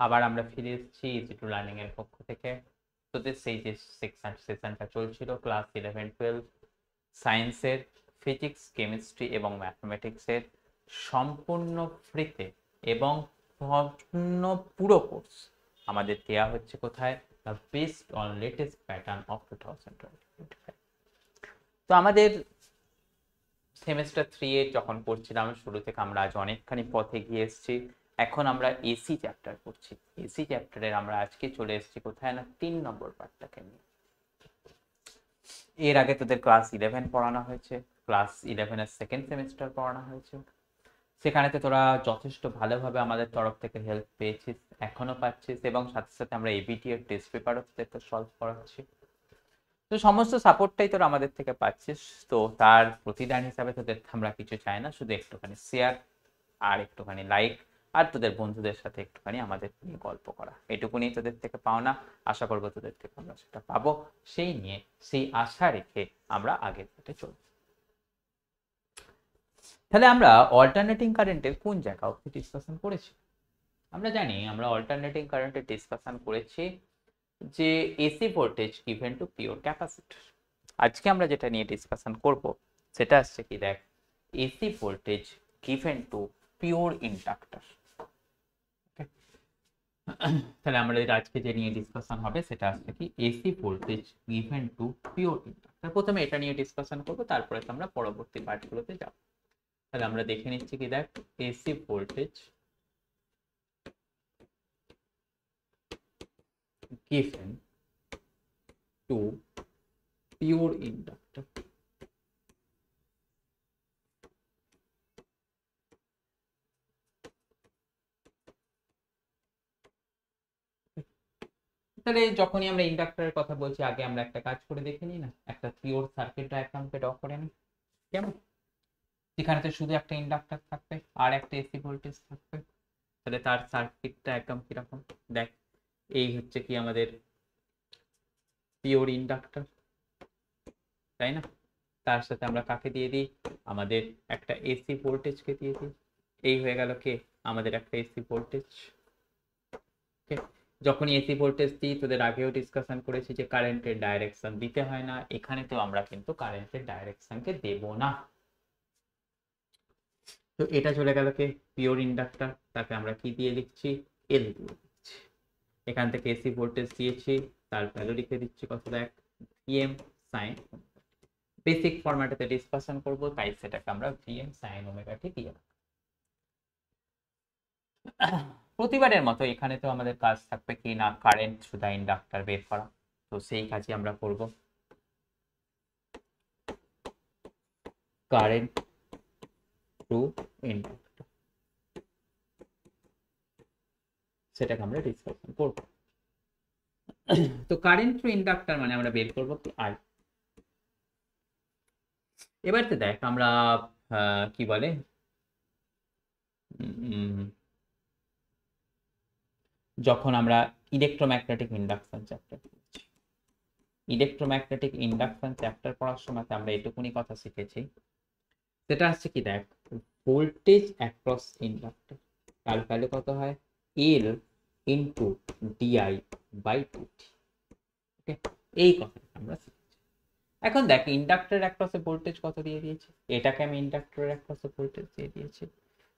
আবার আমরা ফিরে এসেছি ইজি টু লার্নিং এর পক্ষ থেকে। তোদের সেই যে সেশনটা চলছিল ক্লাস 11-12 সায়েন্সের ফিজিক্স, কেমিস্ট্রি এবং ম্যাথমেটিক্সের সম্পূর্ণ ফ্রিতে এবং সম্পূর্ণ পুরো কোর্স আমাদের দেওয়া হচ্ছে কোথায়? Based on latest pattern of 2025। তো আমাদের সেমেস্টার 3 এ যখন পড়ছিলাম শুরু থেকে আমরা আজ অনেকখানি পথে গিয়ে এসেছি। এখন আমরা এসি চ্যাপ্টার পড়ছি। এসি চ্যাপ্টারের আমরা আজকে চলে এসেছি কোথায় না 3 নম্বর পার্টটাকে নিয়ে। এর আগে তোদের ক্লাস 11 পড়ানো হয়েছে, ক্লাস 11 এর সেকেন্ড সেমিস্টার পড়ানো হয়েছে। সেখানে তো তোরা যথেষ্ট ভালোভাবে আমাদের তরফ থেকে হেল্প পেয়েছিস, এখনো পাচ্ছিস, এবং সাথে সাথে আমরা এবিটি এর টেস্ট পেপারও তোদের সলভ করাচ্ছি। তো সমস্ত সাপোর্টটাই তোরা আমাদের থেকে পাচ্ছিস। তো তার প্রতিদান হিসাবে তোদের আমরা কিছু চাই না, শুধু একটুখানি শেয়ার আর একটুখানি লাইক আর তোদের বন্ধুদের সাথে একটুখানি আমাদের নিয়ে গল্প করা, এটুকুনি তোদের থেকে পাওনা। আশা করবো তোদের থেকে আমরা সেটা পাবো, সেই নিয়ে সেই আশা রেখে আমরা আগের পথে চলব। তাহলে আমরা অল্টারনেটিং কারেন্টের কোন জায়গা অবধি ডিসকাশন করেছি? আমরা জানি আমরা অল্টারনেটিং কারেন্টের ডিসকাশন করেছি যে AC voltage given two pure capacitor. আজকে আমরা যেটা নিয়ে ডিসকাশন করব সেটা আসছে কি দেখ, AC voltage given two pure inductor. তাহলে আমরা আজকে যে নিয়ে ডিসকাশন হবে সেটা আসছে কি AC voltage given two pure inductor. প্রথমে এটা নিয়ে ডিসকাশন করব, তারপরে তো আমরা পরবর্তী পার্টগুলোতে যাব। তাহলে আমরা দেখে নিচ্ছি কি দেখ, AC voltage given to pure inductor. তাহলে যখনই আমরা ইন্ডাক্টরের কথা বলছি আগে আমরা একটা কাজ করে দেখে নিই না, একটা পিওর সার্কিট ডায়াগ্রামকে ড্র করে নিই। কেমন? যেখানে তো শুধু একটা ইন্ডাক্টর থাকবে আর একটা এসি ভোল্টেজ থাকবে, তাহলে তার সার্কিটটা একদম কিরকম দেখ। এই হচ্ছে কি আমাদের পিওর ইন্ডাক্টর, তাই না? তার সাথে আমরা কাকে দিয়ে দিই? আমাদের একটা এসি ভোল্টেজকে দিয়ে দিই। এই হয়ে গেল কে? আমাদের একটা এসি ভোল্টেজ। যখনই এসি ভোল্টেজ দিই, তোদের আগেও ডিসকাশন করেছি যে কারেন্টের ডাইরেকশন দিতে হয় না, এখানে তো আমরা কিন্তু কারেন্টের ডাইরেকশনকে দেব না। তো এটা চলে গেল কে? পিওর ইন্ডাক্টর, তাকে আমরা কি দিয়ে লিখছি? এল দিয়ে লিখছি। এখান থেকে এসি ভোল্টেজ দিয়েছি, তার ভ্যালু লিখে দিচ্ছি কত দেখ, ভিএম সাইন। বেসিক ফরম্যাটেতে ডিসকাশন করব, তাই সেটাকে আমরা ভিএম সাইন ওমেগা টি দিয়ে রাখবো। প্রতিবারের মতো এখানে তো আমাদের কাজ থাকবে কি না, কারেন্ট থ্রু দা ইন্ডাক্টর বের করা। তো সেই কাজই আমরা করব। কারেন্ট থ্রু ইন্ডাক্টর, সেটাকে আমরা ডিসকাশন করব। তো কারেন্ট থ্রু ইন্ডাক্টর মানে আমরা বের করব কি আই। এবার তো দেখ আমরা কি বলে যখন আমরা ইলেকট্রোম্যাগনেটিক ইন্ডাকশন চ্যাপ্টার পড়ছি, ইলেকট্রোম্যাগনেটিক ইন্ডাকশন চ্যাপ্টার পড়ার সময় আমরা এটুকুনি কথা শিখেছি, সেটা হচ্ছে কি দেখ, ভোল্টেজ অ্যাক্রস ইন্ডাক্টর তার ভ্যালু কত হয়? L into DI by DT. ওকে, এই কথাটা আমরা শিখেছি। এখন দেখ ইন্ডাক্টরের অ্যাক্রসে ভোল্টেজ কত দিয়ে দিয়েছে, এটাকে আমি ইন্ডাক্টরের অ্যাক্রসে ভোল্টেজ দিয়ে দিয়েছি।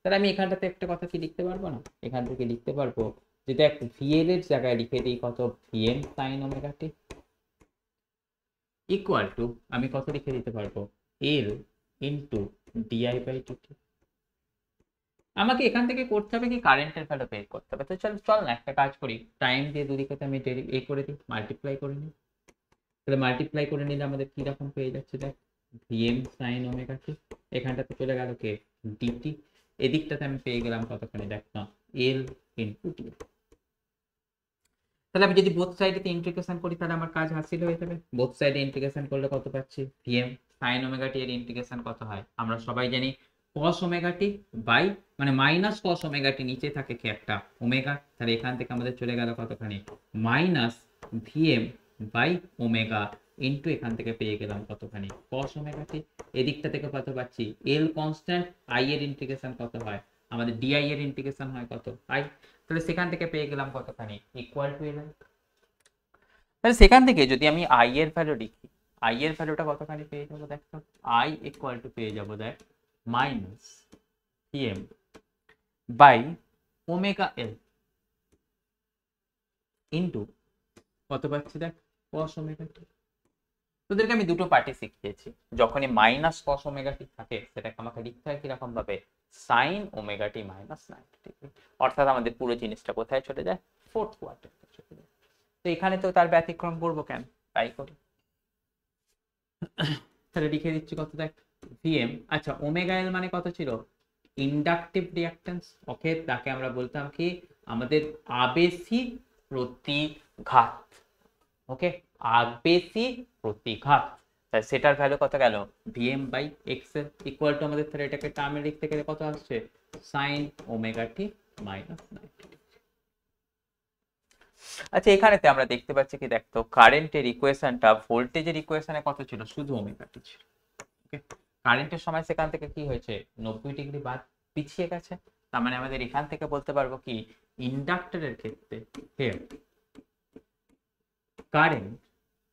তাহলে আমি এখানটাতে একটা কথা কি লিখতে পারবো না? এখান থেকে লিখতে পারবো যে দেখ ভিএল এর জায়গায় লিখে দিই কত, VM sign omega T equal to আমি কত লিখে দিতে পারবো, L into DI by DT. আমাকে এখান থেকে করতে হবে কি কারেন্টের ভ্যালু বের করতে হবে। তো চল চল না একটা কাজ করি, টাইম দিয়ে দুদিকে আমি করে দিই, মাল্টিপ্লাই করে নিই। তাহলে মাল্টিপ্লাই করে নিলে আমাদের কি রকম পেয়ে যাচ্ছে দেখ, ভিএম সাইন ওমেগা টি, এখানটাতে চলে গেল কে, ডিটি। এদিকটাতে আমি পেয়ে গেলাম কতখানি দেখ না, এল ইনটু ডি। তাহলে আমি যদি বোথ সাইডে ইন্টিগ্রেশন করি তাহলে আমার কাজ হাসিল হয়ে যাবে। বোথ সাইডে ইন্টিগ্রেশন করলে কত পাচ্ছি, ভিএম সাইন ওমেগা টি এর ইন্টিগ্রেশন কত হয় আমরা সবাই জানি, কস ওমেগা টি বাই মানে মাইনাস কস ওমেগা টি, নিচে থাকে কি একটা ওমেগা, তাহলে এখান থেকে আমাদের চলে গেল কতখানি minus VM by omega into এখান থেকে পেয়ে গেলাম কতখানি কস ওমেগা টি। এদিকটা থেকে কত পাচ্ছি, এল কনস্ট্যান্ট, আই এর ইন্টিগ্রেশন কত হয় আমাদের ডিআই এর ইন্টিগ্রেশন হয় কত আই, তাহলে সেখান থেকে পেয়ে গেলাম কতখানি ইকুয়াল টু এল। তাহলে সেখান থেকে যদি আমি আই এর ভ্যালু লিখি, আই এর ভ্যালুটা কতখানি পেয়ে যাবো দেখো, আই ইকুয়াল টু পেয়ে যাবো দেখ minus PM by omega L into কত পাচ্ছি দেখ কস ওমেগা টি। তোদেরকে আমি দুটো পার্টি শিখিয়েছি, যখনই মাইনাস কস ওমেগা টি থাকে সেটাকে আমাকে লিখতে হয় কিরকম ভাবে, sign omega T minus 90 degree. অর্থাৎ আমাদের পুরো জিনিসটা কোথায় চলে যায়, ফোর্থ কোয়াড্রেন্টে চলে যায়। তো এখানে তো তার ব্যতিক্রম করবো কেন, তাই করি। তাহলে লিখে দিচ্ছি কত দেখ ভিএম, আচ্ছা ওমেগা এল মানে কত ছিল, ইন্ডাকটিভ রিঅ্যাকট্যান্স। ওকে, তাকে আমরা বলতাম কি আমাদের আবেশী প্রতিঘাত। ওকে, আবেশী প্রতিঘাত, তাই সেটার ভ্যালু কত গেল VM by X L equal to আমাদের, তাহলে এটাকে টার্মে লিখতে গেলে কত আসছে সাইন ওমেগা টি মাইনাস 90। আচ্ছা এখানেতে আমরা দেখতে পাচ্ছি কি দেখতো কারেন্টের ইকুয়েশনটা ভোল্টেজের ইকুয়েশনে কত ছিল, শুধু ওমেগা টি ছিল। ওকে, কারেন্টের সময় সেখান থেকে কি হয়েছে 90 ডিগ্রি বাদ পিছিয়ে গেছে, তার মানে আমাদের এখান থেকে বলতে পারবো কি ইন্ডাক্টরের ক্ষেত্রে হিয়ার কারেন্ট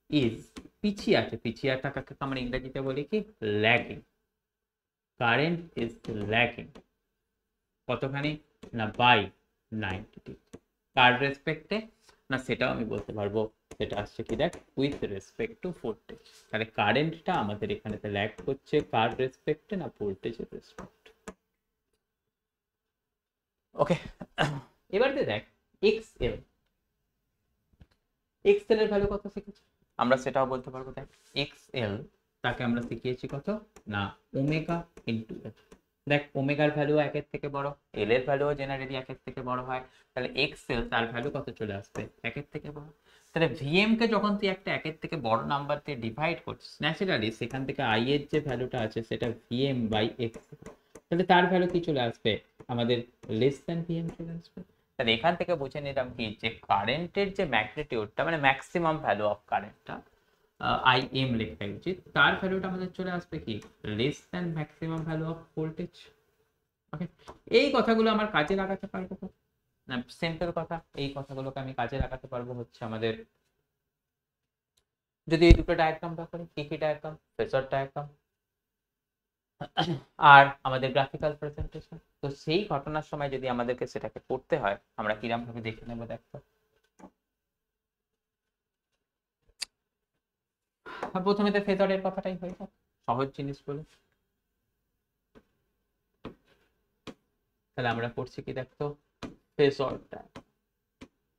ইজ পিছিয়ে আছে, পিছিয়ে থাকাকে আমরা ইংরেজিতে বলি কি ল্যাগিং। কারেন্ট ইজ ল্যাগিং কতখানি না বাই 90 ডিগ্রি, কার রেসপেক্টে না সেটাও আমি বলতে পারবো, সেটা আসছে কি দেখ উইথ রেসপেক্ট টু ভোল্টেজ। তাহলে কারেন্টটা আমাদের এখানেতে ল্যাগ করছে কার রেসপেক্টে না ভোল্টেজের রেসপেক্ট। ওকে, এবার দেখ এক্স এল, এক্স এল এর ভ্যালু কত শিখেছি আমরা সেটাও বলতে পারবো। দেখ এক্স এল তাকে আমরা শিখিয়েছি কত না ওমেগা ইন্টু এল। দেখ ওমেগার ভ্যালু একের থেকে বড়, এল এর ভ্যালু জেনারেলি একের থেকে বড় হয়, তাহলে এক্স এল তার ভ্যালু কত চলে আসবে একের থেকে বড়। তাহলে ভিএম কে যখন তুই একটা একের থেকে বড় নাম্বার দিয়ে ডিভাইড করছিস ন্যাচারালি সেখান থেকে আই এর যে ভ্যালুটা আছে সেটা ভিএম বাই এক্স, তাহলে তার ভ্যালু কি চলে আসবে আমাদের লেস দ্যান ভিএম চলে আসবে। তাহলে এখান থেকে বুঝে নিলাম কি যে কারেন্টের যে ম্যাগনিটিউডটা মানে ম্যাক্সিমাম ভ্যালু অফ কারেন্টটা আই এম লেখা উচিত, তার ভ্যালুটা আমাদের চলে আসবে কি less than maximum value of voltage. Okay, এই কথাগুলো আমার কাজে লাগাতে পারবো না, সিম্পল কথা, এই কথাগুলোকে আমি কাজে লাগাতে পারবো হচ্ছে আমাদের যদি এই দুটো ডায়াগ্রামটা করি, কি কি ডায়াগ্রাম, ফেজর ডায়াগ্রাম আর আমাদের গ্রাফিক্যাল প্রেজেন্টেশন। তো সেই ঘটনার সময় যদি আমাদেরকে সেটাকে করতে হয় আমরা কিরকম ভাবে দেখে নেব দেখো। প্রথমে তো ফেজরের কথাটাই হয়ে যায়, সহজ জিনিস বলে। তাহলে আমরা করছি কি দেখো ফেজরটা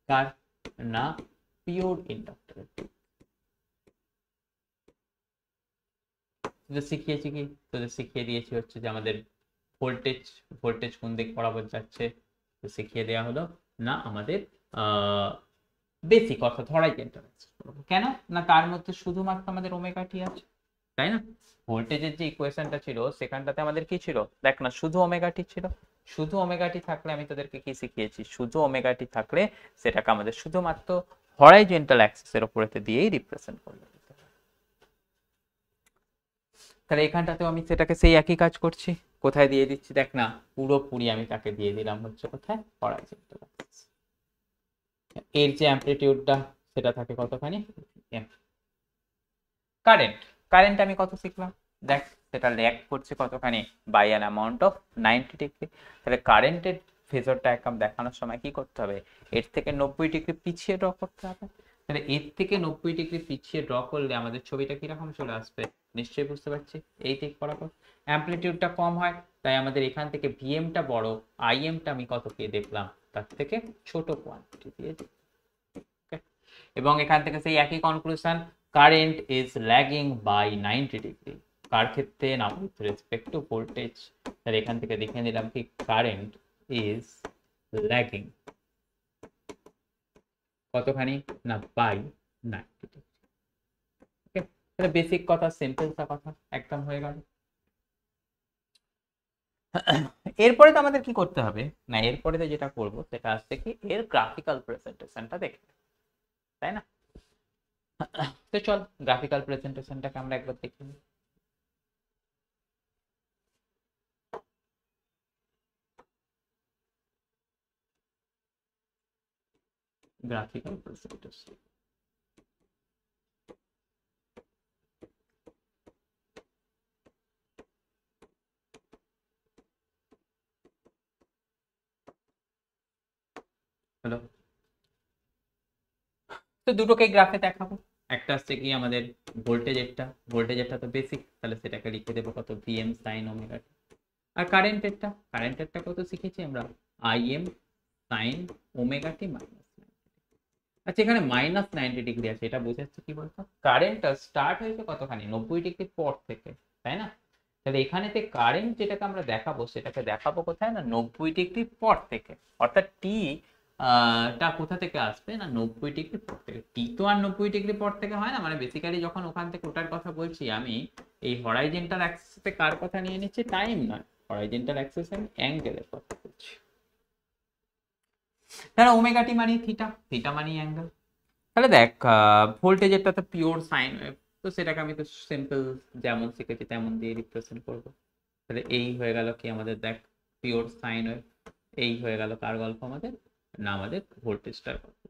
কার না পিওর ইন্ডাক্টর। শিখিয়েছি কি তোদের শিখিয়ে দিয়েছি হচ্ছে যে আমাদের ভোল্টেজ, ভোল্টেজ কোন দিক বরাবর যাচ্ছে তো শিখিয়ে দেওয়া হলো না আমাদের বেসিক অর্থাৎ হরাইজন্টাল অ্যাক্সিস কেন না তার মধ্যে শুধুমাত্র আমাদের ওমেগা টি আছে, তাই না। ভোল্টেজের যে ইকুয়েশনটা ছিল সেখানটাতে আমাদের কি ছিল দেখ না শুধু ওমেগা টি ছিল, শুধু ওমেগা টি থাকলে আমি তোদেরকে কি শিখিয়েছি শুধু ওমেগা টি থাকলে সেটাকে আমাদের শুধুমাত্র হরাইজন্টাল অ্যাক্সিসের উপরেতে দিয়েই রিপ্রেজেন্ট করতে হবে। তাহলে এখানটাতেও আমি সেটাকে সেই একই কাজ করছি, কোথায় দিয়ে দিচ্ছি দেখ না পুরোপুরি আমি তাকে দিয়ে দিলাম হচ্ছে কোথায় হরাইজন্টাল অ্যাক্সিস। এর যে অ্যামপ্লিটিউডটা সেটা থাকে কতখানি কারেন্ট, কারেন্ট আমি কত শিখলাম দেখ সেটা ল্যাগ করছে কতখানি by an amount of 90 degree. তাহলে কারেন্টের ফেজর ডায়াগ্রাম দেখানোর সময় কি করতে হবে এর থেকে 90 ডিগ্রি পিছিয়ে ড্র করতে হবে। তাহলে এর থেকে 90 ডিগ্রি পিছিয়ে ড্র করলে আমাদের ছবিটা কিরকম চলে আসবে নিশ্চয়ই বুঝতে পারছি, এই দিক বরাবর অ্যামপ্লিটিউডটা কম হয় তাই আমাদের এখান থেকে ভিএমটা বড়, আইএমটা আমি কত পেয়ে দেখলাম তার থেকে ছোট কোয়ান্টিটি দিয়ে দিই। এবং এখান থেকে সেই একই conclusion current is lagging by 90 degree, কার ক্ষেত্রে না উইথ রেসপেক্ট টু ভোল্টেজ। তাহলে এখান থেকে দেখে নিলাম কি কারেন্ট ইজ ল্যাগিং কতখানি না বাই 90 ডিগ্রি। ওকে, তাহলে বেসিক কথা সিম্পল কথা একদম হয়ে গেল। এরপরে তো আমাদের কি করতে হবে না এরপরে তো যেটা করব সেটা আসছে কি এর গ্রাফিক্যাল প্রেজেন্টেশনটা দেখে, তাই না। তো চল গ্রাফিক্যাল প্রেজেন্টেশনটাকে আমরা একবার দেখে নিই। Graphical precipitation. হলো, তো দুটোকে গ্রাফে দেখাবো। একটা হচ্ছে কি আমাদের ভোল্টেজেরটা, ভোল্টেজেরটা তো বেসিক, তাহলে সেটাকে লিখে দেবো কত, ভিএম সাইন ওমেগা। আর কারেন্টেরটা, কারেন্টেরটা কত শিখেছি আমরা, IM sign omega T minus. আচ্ছা এখানে -90 ডিগ্রি আছে, এটা বোঝাচ্ছে কি বলতো, কারেন্টটা স্টার্ট হয়েছে কতখানি, 90 ডিগ্রি পর থেকে, তাই না? তাহলে এখানেতে কারেন্ট যেটাকে আমরা দেখাবো সেটাকে দেখাবো কোথায় না, 90 ডিগ্রি পর থেকে। অর্থাৎ টি টা কোথা থেকে আসবে না, 90 ডিগ্রি পর থেকে। টি তো আর 90 ডিগ্রি পর থেকে হয় না, মানে বেসিক্যালি যখন ওখান থেকে ওটার কথা বলছি আমি, এই হরাইজেন্টাল অ্যাক্সিসে কার কথা নিয়ে নিচ্ছি, টাইম নয়, হরাইজেন্টাল অ্যাক্সিসে আমি অ্যাঙ্গেলের কথা বলছি। তাহলে ওমেগা টি মানে থিটা, থিটা মানে অ্যাঙ্গেল। তাহলে দেখ ভোল্টেজেরটা তো পিওর সাইন ওয়েভ, তো সেটাকে আমি তো সিম্পল যেমন শিখেছি তেমন দিয়ে রিপ্রেজেন্ট করবো। তাহলে এই হয়ে গেল কি আমাদের, দেখ পিওর সাইন ওয়েভ। এই হয়ে গেল কার গল্প আমাদের, না আমাদের ভোল্টেজটার গল্প।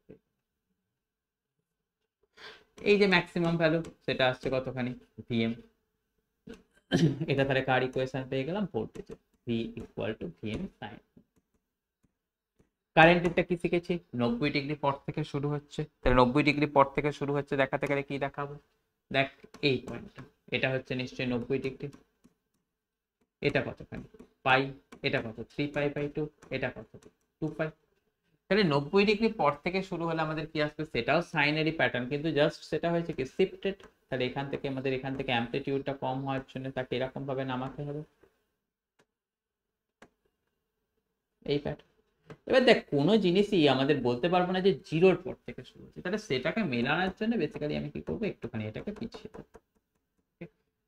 এই যে ম্যাক্সিমাম ভ্যালু সেটা আসছে কতখানি, ভিএম। এটা তাহলে কার ইকুয়েশন পেয়ে গেলাম, ভোল্টেজের, V equal to VM sine. কারেন্টেরটা কি শিখেছি, 90 ডিগ্রি পর থেকে শুরু হচ্ছে, তাহলে 90 ডিগ্রি পর থেকে শুরু হচ্ছে দেখাতে গেলে কি দেখাবো, দেখ এই পয়েন্টটা, এটা হচ্ছে নিশ্চয়ই 90 ডিগ্রি। এটা কতখানি, পাই। এটা কত, 3π/2। এটা কত, 2π। তাহলে 90 ডিগ্রি পর থেকে শুরু হলে আমাদের কি আসবে, সেটাও সাইনেরই প্যাটার্ন, কিন্তু জাস্ট সেটা হয়েছে কি শিফটেড। তাহলে এখান থেকে আমাদের এখান থেকে অ্যামপ্লিটিউডটা কম হওয়ার জন্য তাকে এরকম ভাবে নামাতে হবে, এই প্যাটার্ন। এবার দেখ কোনো জিনিসই আমাদের বলতে পারবো না যে জিরোর পর থেকে শুরু হচ্ছে, তাহলে সেটাকে মেলানোর জন্য বেসিক্যালি আমি কি করবো, একটুখানি এটাকে পিছিয়ে দেবো।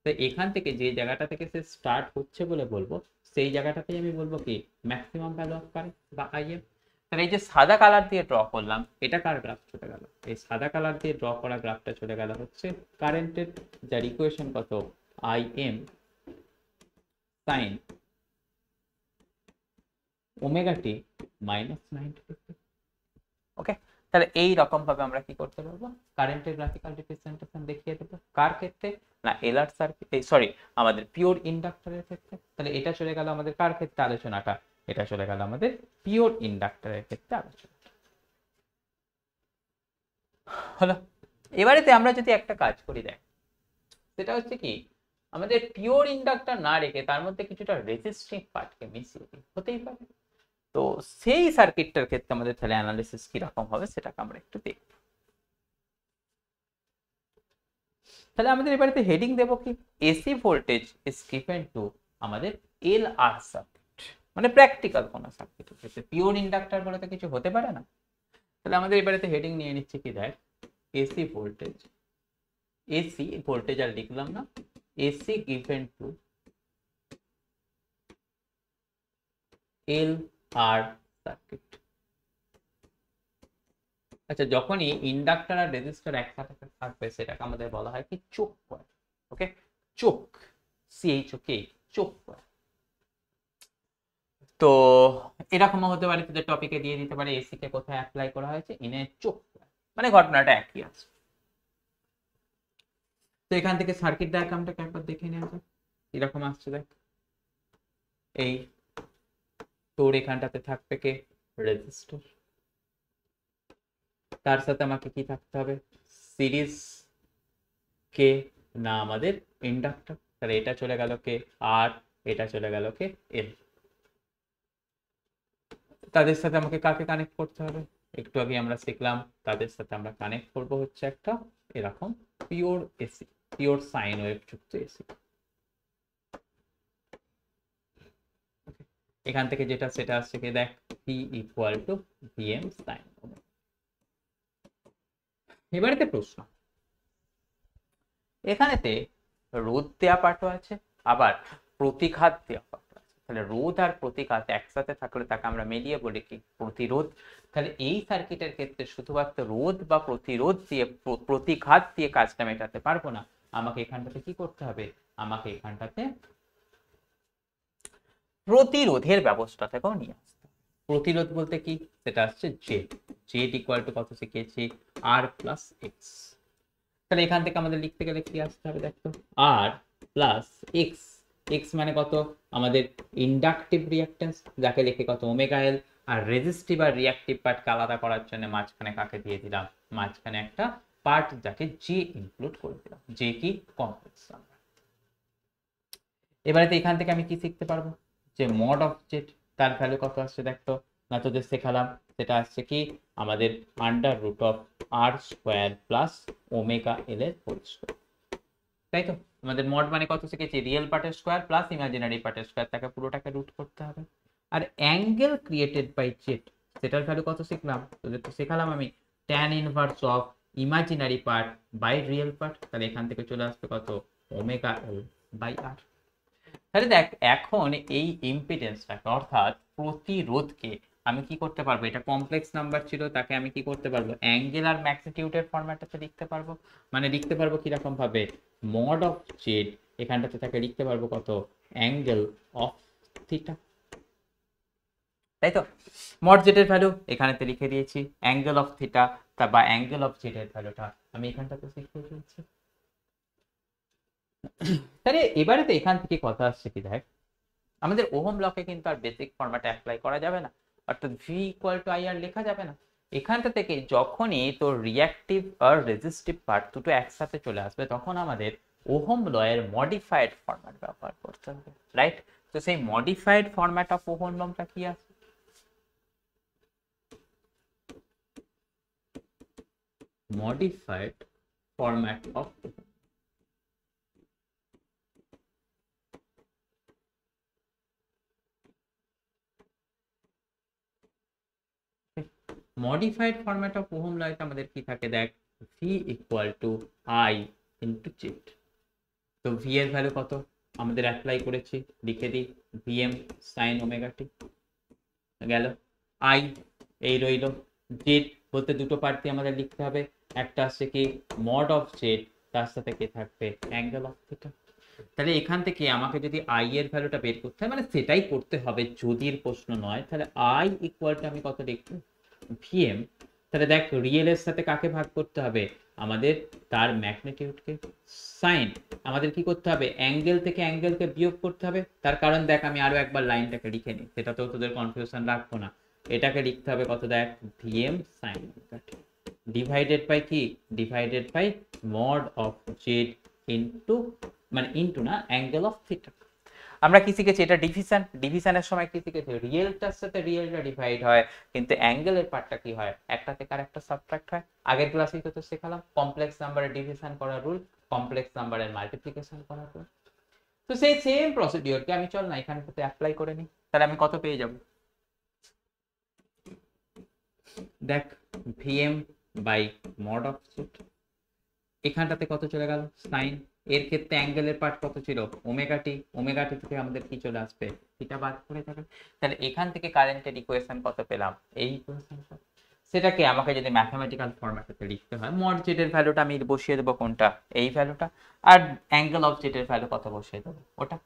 তো এখান থেকে যে জায়গাটা থেকে সে স্টার্ট হচ্ছে বলে বলবো, সেই জায়গাটাতেই আমি বলবো কি ম্যাক্সিমাম ভ্যালু অফ কারেন্ট বা আইএম। তাহলে এই যে সাদা কালার দিয়ে ড্র করলাম, এটা কার গ্রাফ চলে গেল, এই সাদা কালার দিয়ে ড্র করা গ্রাফটা চলে গেল হচ্ছে কারেন্টের, যার ইকুয়েশন কত, আইএম সাইন ওমেগা টি -90। ওকে, তাহলে এই রকম ভাবে আমরা কি করতে পারবো, কারেন্টের গ্রাফিক্যাল রিপ্রেজেন্টেশন দেখিয়ে দেবো। কার ক্ষেত্রে না, এলআর সার্কিট, সরি আমাদের পিওর ইন্ডাক্টরের ক্ষেত্রে। তাহলে এটা চলে গেল আমাদের কার ক্ষেত্রে আলোচনাটা, এটা চলে গেল আমাদের পিওর ইন্ডাক্টরের ক্ষেত্রে আলোচনা। হলো, এবারেতে আমরা যদি একটা কাজ করি দেখ, সেটা হচ্ছে কি আমাদের পিওর ইন্ডাক্টর না রেখে তার মধ্যে কিছুটা রেজিস্টিভ পার্টকে মিশিয়ে দিই, হতেই পারে। তো সেই সার্কিটটার ক্ষেত্রে আমাদের তাহলে অ্যানালিসিস কিরকম হবে সেটাকে আমরা একটু দেখব। তাহলে আমাদের এবারে হেডিং দেবো কি, AC voltage is given to আমাদের এল আর সার্কিট, মানে প্র্যাকটিক্যাল কোন সার্কিটের ক্ষেত্রে, পিওর ইন্ডাক্টর বলে তো কিছু হতে পারে না। তাহলে আমাদের এবারে হেডিং নিয়ে নিচ্ছে কি, দেখ এসি ভোল্টেজ, এসি ভোল্টেজ আর লিখলাম না, AC given to L R circuit. আচ্ছা যখনই ইন্ডাক্টর আর রেজিস্টার একসাথে থাকবে সেটাকে আমাদের বলা হয় কি চোক কয়েল। ওকে, চোক, CHOK, চোক কয়েল। তো এরকমও হতে পারে তোদের টপিকে দিয়ে দিতে পারে এসি কে কোথায় অ্যাপ্লাই করা হয়েছে, ইনে চোক কয়েল, মানে ঘটনাটা একই আছে। তো এখান থেকে সার্কিট ডায়াগ্রামটাকে একবার দেখে নেওয়া যাক, এরকম আসছে দেখ, এই তোর এখানটাতে থাকবে কে, রেজিস্টার, তার সাথে আমাকে কি থাকতে হবে, সিরিজ কে না আমাদের ইন্ডাক্টর। তাহলে এটা চলে গেল কে আর, এটা চলে গেল কে এল। তাদের সাথে আমাকে কাকে কানেক্ট করতে হবে, একটু আগে আমরা শিখলাম তাদের সাথে আমরা কানেক্ট করব হচ্ছে একটা এরকম pure AC, pure sine wave যুক্ত এসি। এখান থেকে যেটা সেটা আসছে কি দেখ, P equal to VM sine. এবারেতে প্রশ্ন, এখানেতে রোধ দেওয়া পার্টও আছে, আবার প্রতিঘাত দেওয়া পার্ট আছে। তাহলে রোধ আর প্রতিঘাত একসাথে থাকলে তাকে আমরা মিলিয়ে বলি কি প্রতিরোধ। তাহলে এই সার্কিটের ক্ষেত্রে শুধুমাত্র রোধ বা প্রতিরোধ দিয়ে, প্রতিঘাত দিয়ে কাজটা মেটাতে পারবো না, আমাকে এখানটাতে কি করতে হবে, আমাকে এখানটাতে প্রতিরোধের ব্যবস্থা থেকেও নিয়ে আসতে হবে। প্রতিরোধ বলতে কি, সেটা আসছে জেড। জেড ইকুয়াল টু কত শিখেছি, আর প্লাস এক্স। তাহলে এখান থেকে আমাদের লিখতে গেলে কি আসতে হবে দেখো, আর প্লাস এক্স। এক্স মানে কত, আমাদের ইন্ডাকটিভ রিঅ্যাকট্যান্স, যাকে লিখে কত ওমেগা এল। আর রেজিস্টিভ আর রিঅ্যাক্টিভ পার্টকে আলাদা করার জন্য মাঝখানে কাকে দিয়ে দিলাম, মাঝখানে একটা পার্ট যাকে জে ইনক্লুড করে দিলাম, জে কি কমপ্লেক্স নাম্বার। এবারে তো এখান থেকে আমি কি শিখতে পারবো, যে মড অফ জেড তার ভ্যালু কত আসছে দেখতো, না তোদের শেখালাম, সেটা আসছে কি আমাদের under root of R square plus omega L এর হোল স্কোয়ার। তাই তো, আমাদের মড মানে কত শিখেছি, রিয়েল পার্টের স্কোয়ার প্লাস ইমাজিনারি পার্টের স্কোয়ার, তাকে পুরোটাকে রুট করতে হবে। আর অ্যাঙ্গেল ক্রিয়েটেড বাই জেড, সেটার ভ্যালু কত শিখলাম, তোদের তো শেখালাম আমি, tan inverse of imaginary part by real part. তাহলে এখান থেকে চলে আসবে কত, ওমেগা এল বাই আর। তাহলে দেখ এখন এই ইম্পিডেন্সটাকে অর্থাৎ প্রতিরোধকে আমি কি করতে পারবো, এটা কমপ্লেক্স নাম্বার ছিল, তাকে আমি কি করতে পারবো, অ্যাঙ্গেল আর ম্যাগনিটিউডের ফরম্যাটে লিখতে পারবো। মানে লিখতে পারবো কিরকম ভাবে, মড অফ জেড, এখানটাতে তাকে লিখতে পারবো কত, অ্যাঙ্গেল অফ থিটা। তাই তো, মড জেড এর ভ্যালু এখানেতে লিখে দিয়েছি, অ্যাঙ্গেল অফ থিটা তা বা অ্যাঙ্গেল অফ জেড এর ভ্যালুটা আমি এখানটাতে শিখতে দিয়েছি। তাহলে এবারে তো এখান থেকে কথা আসছে কি দেখ, আমাদের ওহম লকে কিন্তু আর বেসিক ফরম্যাটে অ্যাপ্লাই করা যাবে না, অর্থাৎ ভি ইকুয়াল টু আই আর লেখা যাবে না। এখানটা থেকে যখনই তোর রিঅ্যাক্টিভ আর রেজিস্টিভ পার্ট দুটো একসাথে চলে আসবে, তখন আমাদের ওহম ল এর মডিফাইড ফরম্যাট ব্যবহার করতে হবে, রাইট? তো সেই মডিফাইড ফরম্যাট অফ ওহম লটা কি আছে, modified format of modified format of ohm law এ আমাদের কি থাকে দেখ, V equal to I into Z. তো ভি এর ভ্যালু কত আমাদের অ্যাপ্লাই করেছি, লিখে দিই ভিএম সাইন ওমেগা টি গেল, আই এই রইল, জেড বলতে দুটো পার্ট দিয়ে আমাদের লিখতে হবে, একটা আসছে কি মড অফ জেড, তার সাথে কি থাকবে অ্যাঙ্গেল অফ থিটা। তাহলে এখান থেকে আমাকে যদি আই এর ভ্যালুটা বের করতে হয়, মানে সেটাই করতে হবে যদির প্রশ্ন নয়, তাহলে আই ইকুয়াল টু আমি কত লিখবো, ভিএম। তাহলে দেখ রিয়েল এর সাথে কাকে ভাগ করতে হবে, আমাদের তার ম্যাগনিটিউডকে, সাইন আমাদের কি করতে হবে, অ্যাঙ্গেল থেকে অ্যাঙ্গেলকে বিয়োগ করতে হবে। তার কারণ দেখ আমি আরো একবার লাইনটাকে লিখে নিই, সেটা তো তোদের কনফিউশন রাখবো না, এটাকে লিখতে হবে কত দেখ, ভিএম সাইন ডিভাইডেড বাই কি, divided by mod of Z into, মানে ইনটু না, অ্যাঙ্গেল অফ থিটা। আমরা কি শিখেছি, এটা ডিভিশন, ডিভিশনের সময় কি শিখেছি, রিয়েলটার সাথে রিয়েলটা ডিভাইড হয়, কিন্তু অ্যাঙ্গেলের পার্টটা কি হয়, একটা থেকে আর একটা সাবট্রাক্ট হয়। আগের ক্লাসেই তো শেখালাম কমপ্লেক্স নাম্বারের ডিভিশন করার রুল, কমপ্লেক্স নাম্বারের মাল্টিপ্লিকেশন করার রুল। তো সেই সেম প্রসিডিওরকে আমি চল না এখানটাতে অ্যাপ্লাই করে নিই, তাহলে আমি কত পেয়ে যাব দেখ, VM by mod of Z, এখানটাতে কত চলে গেল সাইন, এর ক্ষেত্রে অ্যাঙ্গেলের পার্ট কত ছিল, ওমেগা টি, ওমেগা টি থেকে আমাদের কি চলে আসবে, থিটা বাদ করে যাবে। তাহলে এখান থেকে কারেন্টের ইকুয়েশন কত পেলাম, এই ইকুয়েশনটা। সেটাকে আমাকে যদি ম্যাথমেটিক্যাল ফরম্যাটে লিখতে হয়, মড জেড এর ভ্যালুটা আমি বসিয়ে দেবো কোনটা, এই ভ্যালুটা, আর অ্যাঙ্গেল অফ জেড এর ভ্যালু কত বসিয়ে দেবো, ওটা।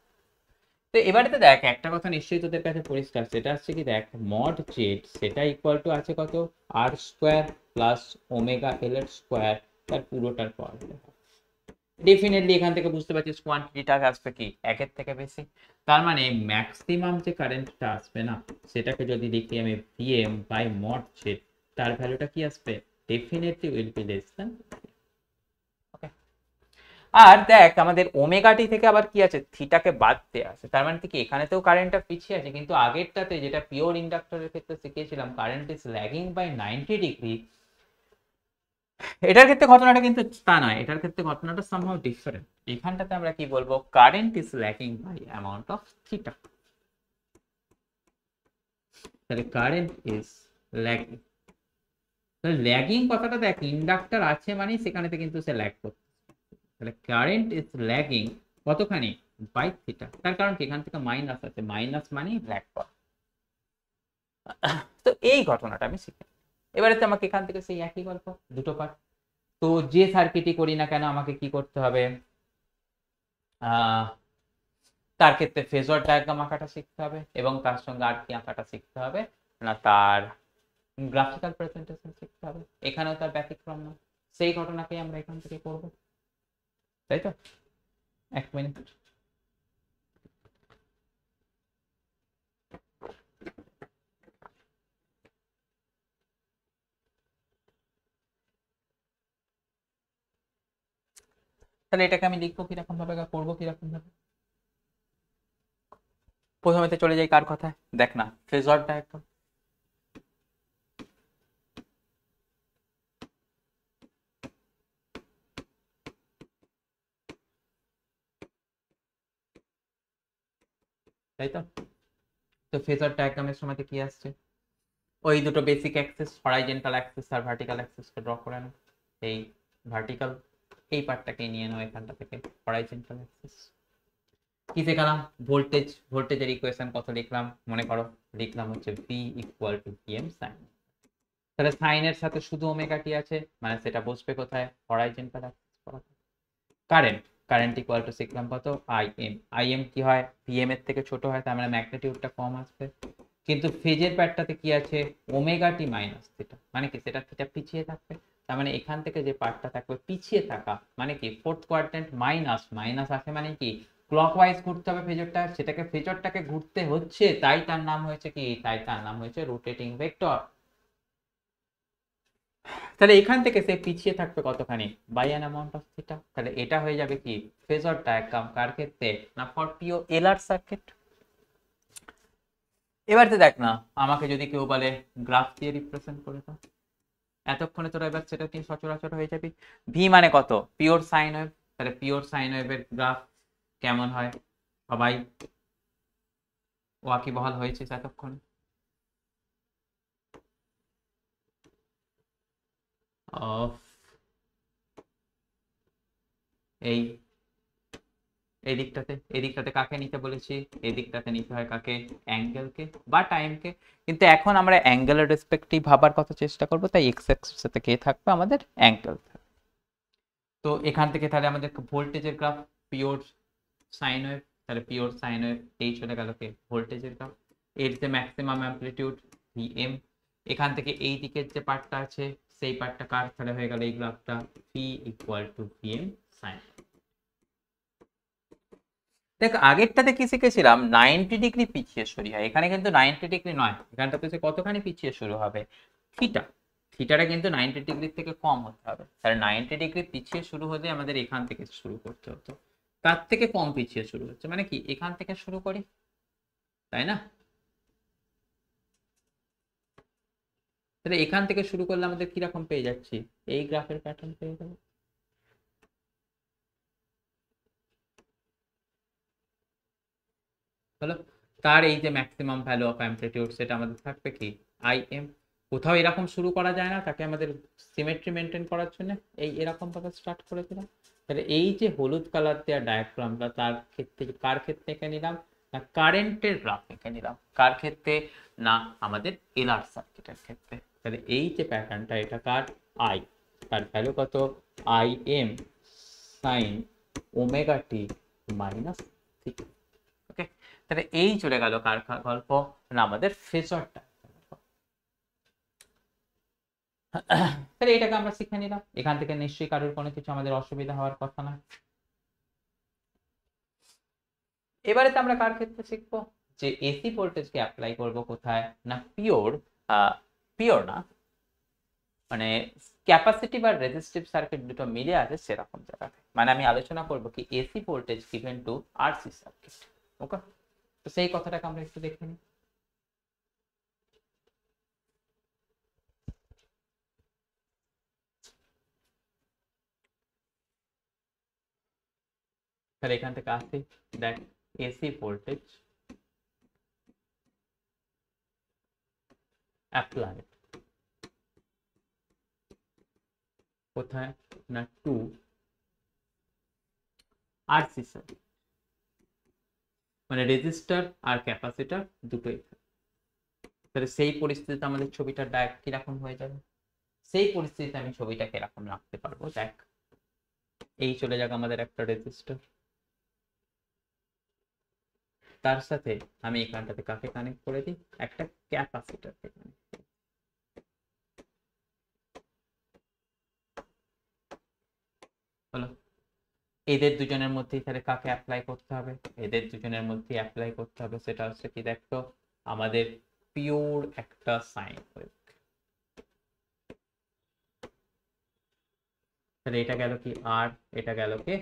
তো এবারে তো দেখ একটা কথা নিশ্চয়ই তোদের কাছে পরিষ্কার, সেটা হচ্ছে কি দেখ, মড জেড সেটা ইকুয়াল টু আছে কত, আর স্কোয়ার প্লাস ওমেগা এল এর স্কোয়ার, তার পুরোটার পাওয়ার। ডেফিনেটলি এখান থেকে বুঝতে পারছিস কোয়ান্টিটিটা আসবে কি একের থেকে বেশি, তার মানে ম্যাক্সিমাম যে কারেন্টটা আসবে না, সেটাকে যদি দেখি আমি ভিএম বাই মড জেড, তার ভ্যালুটা কি আসবে, definitely will be less than. Okay, আর দেখ আমাদের ওমেগা টি থেকে আবার কি আছে, থিটাকে বাদ দেওয়া আছে, তার মানে কি এখানেতেও কারেন্টটা পিছিয়ে আছে, কিন্তু আগেরটাতে যেটা পিওর ইন্ডাক্টরের ক্ষেত্রে শিখিয়েছিলাম current is lagging by 90 degree, এটার ক্ষেত্রে ঘটনাটা কিন্তু তা নয়, এটার ক্ষেত্রে ঘটনাটা সামহাউ ডিফারেন্ট। এখানটাতে আমরা কি বলবো, current is lagging by amount of theta. তাহলে কারেন্ট ইজ ল্যাকিং, তাহলে ল্যাগিং কথাটা দেখ, ইন্ডাক্টর আছে মানে সেখানেতে কিন্তু সে ল্যাগ করছে, তাহলে কারেন্ট ইজ ল্যাগিং কতখানি, বাই থিটা। তার কারণ কি এখান থেকে মাইনাস আছে, মাইনাস মানে ল্যাগ করা। তো এই ঘটনাটা আমি শিখি। এবারে তো আমাকে এখান থেকে সেই একই গল্প, দুটো পার্ট। তো যে সার্কিটই করি না কেন আমাকে কি করতে হবে, তার ক্ষেত্রে ফেজর ডায়াগ্রাম আঁকাটা শিখতে হবে, এবং তার সঙ্গে আর কি আঁকাটা শিখতে হবে, না তার গ্রাফিক্যাল প্রেজেন্টেশন শিখতে হবে, এখানেও তার ব্যতিক্রম না, সেই ঘটনাকেই আমরা এখান থেকে করব, তাই তো? এক মিনিট। তাহলে এটাকে আমি লিখবো কিরকম ভাবে, করবো কিরকম ভাবে? প্রথমেতে চলে যাই কার কথায়, দেখ না ফেজরটা একদম, তাই তো? তো ফেজর ডায়াগ্রামের সময় কি আসছে, ওই দুটো বেসিক অ্যাক্সিস, হরাইজন্টাল অ্যাক্সিস আর ভার্টিক্যাল অ্যাক্সিসকে ড্র করে নাও। এই ভার্টিক্যাল এই পার্টটাকে নিয়ে নাও এখানটা থেকে, হরাইজন্টাল অ্যাক্সিস। কি শেখালাম? ভোল্টেজ, ভোল্টেজের ইকুয়েশন কত লিখলাম মনে করো, লিখলাম হচ্ছে V equal to VM sine. তাহলে সাইনের সাথে শুধু ওমেগা টি আছে, মানে সেটা বসবে কোথায়, হরাইজন্টাল অ্যাক্সিস বরাবর। কারেন্ট, কারেন্ট ইকুয়াল টু শিখলাম কত, আইএম। আইএম কি হয়, ভিএম এর থেকে ছোট হয়, তার মানে ম্যাগনিটিউডটা কম আসবে। কিন্তু ফেজের প্যাডটাতে কি আছে, ওমেগা টি মাইনাস থিটা, মানে কি সেটা থিটা পিছিয়ে থাকবে, তার মানে এখান থেকে যে পার্টটা থাকবে পিছিয়ে থাকা, মানে কি ফোর্থ কোয়াড্রেন্ট মাইনাস, মাইনাস আসে মানে কি ক্লকওয়াইজ ঘুরতে হবে ফেজরটা, সেটাকে ফেজরটাকে ঘুরতে হচ্ছে, তাই তার নাম হয়েছে কি, তাই তার নাম হয়েছে রোটেটিং ভেক্টর। তাহলে এখান থেকে সে পিছিয়ে থাকবে কতখানি, by an amount of theta. তাহলে এটা হয়ে যাবে কি ফেজর ডায়াগ্রাম, কার ক্ষেত্রে না, ফর পিও এলআর সার্কিট। এবারে দেখ না, আমাকে যদি কেউ বলে গ্রাফ দিয়ে রিপ্রেজেন্ট করে দাও, এতক্ষণে তোরা এবার সেটা নিয়ে সচরাচর হয়ে যাবি। ভি মানে কত, পিওর সাইন ওয়েভ, তাহলে পিওর সাইন ওয়েভের গ্রাফ কেমন হয়, সবাই ওয়াকিবহাল হয়েছে এতক্ষণ। অফ এই এদিকটাতে, এদিকটাতে কাকে নিতে বলেছি, এদিকটাতে নিতে হয় কাকে, অ্যাঙ্গেলকে বা টাইমকে। কিন্তু এখন আমরা অ্যাঙ্গেলের রেসপেক্টিভ ভাবার কথা চেষ্টা করব, তাই এক্স অ্যাক্সিসের সাথে কে থাকবে, আমাদের অ্যাঙ্গেল থাকবে। তো এখান থেকে তাহলে আমাদের ভোল্টেজের গ্রাফ পিওর সাইন ওয়েভ, তাহলে পিওর সাইন ওয়েভ এই চলে গেল কে, ভোল্টেজের গ্রাফ, এর যে ম্যাক্সিমাম অ্যামপ্লিটিউড ভিএম, এখান থেকে এই দিকের যে পার্টটা আছে সেই পার্টটা কার, তাহলে হয়ে গেল এই গ্রাফটা P equal to VM sine. দেখ আগেরটাতে কি শিখেছিলাম, 90 ডিগ্রি পিছিয়ে শুরু হয়, এখানে কিন্তু 90 ডিগ্রি নয়, এখানটাতে সে কতখানি পিছিয়ে শুরু হবে, থিটা, থিটাটা কিন্তু 90 ডিগ্রির থেকে কম হতে হবে, তাহলে 90 ডিগ্রি পিছিয়ে শুরু হলে আমাদের এখান থেকে শুরু করতে হতো, তার থেকে কম পিছিয়ে শুরু হচ্ছে, মানে কি এখান থেকে শুরু করি, তাই না? তাহলে এখান থেকে শুরু করলে আমাদের কিরকম পেয়ে যাচ্ছি, এই গ্রাফের প্যাটার্ন পেয়ে যাবো। হলো, তার এই যে ম্যাক্সিমাম ভ্যালু অফ অ্যামপ্লিটিউড সেটা আমাদের থাকবে কি, আই এম। কোথাও এরকম শুরু করা যায় না, তাকে আমাদের সিমেট্রি মেনটেন করার জন্য এই এরকম ভাবে স্টার্ট করে দিলাম। তাহলে এই যে হলুদ কালার দেওয়া ডায়াগ্রামটা, তার ক্ষেত্রে কার ক্ষেত্রে এঁকে নিলাম, না কারেন্টের গ্রাফ এঁকে নিলাম, কার ক্ষেত্রে না আমাদের এলআর সার্কিটের ক্ষেত্রে। তাহলে এই যে প্যাটার্নটা এটা কার, আই, তার ভ্যালু কত, I M sine omega T minus theta. Okay, তাহলে এই চলে গেল কার গল্প, না আমাদের ফেজরটা। তাহলে এটাকে আমরা শিখে নিলাম, এখান থেকে নিশ্চয়ই কারোর কোনো কিছু আমাদের অসুবিধা হওয়ার কথা না। এবারে তো আমরা কার ক্ষেত্রে শিখবো, যে এসি ভোল্টেজকে অ্যাপ্লাই করব কোথায়, না পিওর, পিওর না মানে ক্যাপাসিটিভ আর রেজিস্টিভ সার্কিট দুটো মিলে আছে সেরকম জায়গাতে, মানে আমি আলোচনা করব কি AC voltage given to RC circuit. Okay, তো সেই কথাটাকে আমরা একটু দেখে নিই। তাহলে এখান থেকে আসি, দেখ এসি ভোল্টেজ অ্যাপ্লাই কোথায়, না টু আরসি সার্কিট, মানে রেজিস্টার আর ক্যাপাসিটর দুটোই। তাহলে সেই পরিস্থিতিতে আমাদের ছবিটা কিরকম হয়ে যাবে, সেই পরিস্থিতিতে আমি ছবিটা কিরকম রাখতে পারবো, দেখ এই চলে যাক আমাদের একটা রেজিস্টার, তার সাথে আমি এখানটাতে কাকে কানেক্ট করে দিই, একটা ক্যাপাসিটর হলো। এদের দুজনের মধ্যেই তাহলে কাকে অ্যাপ্লাই করতে হবে? এদের দুজনের মধ্যে অ্যাপ্লাই করতে হবে, সেটা হচ্ছে কি দেখো আমাদের পিওর একটা সাইন ওয়েভ। তাহলে এটা গেল কি আর, এটা গেল কি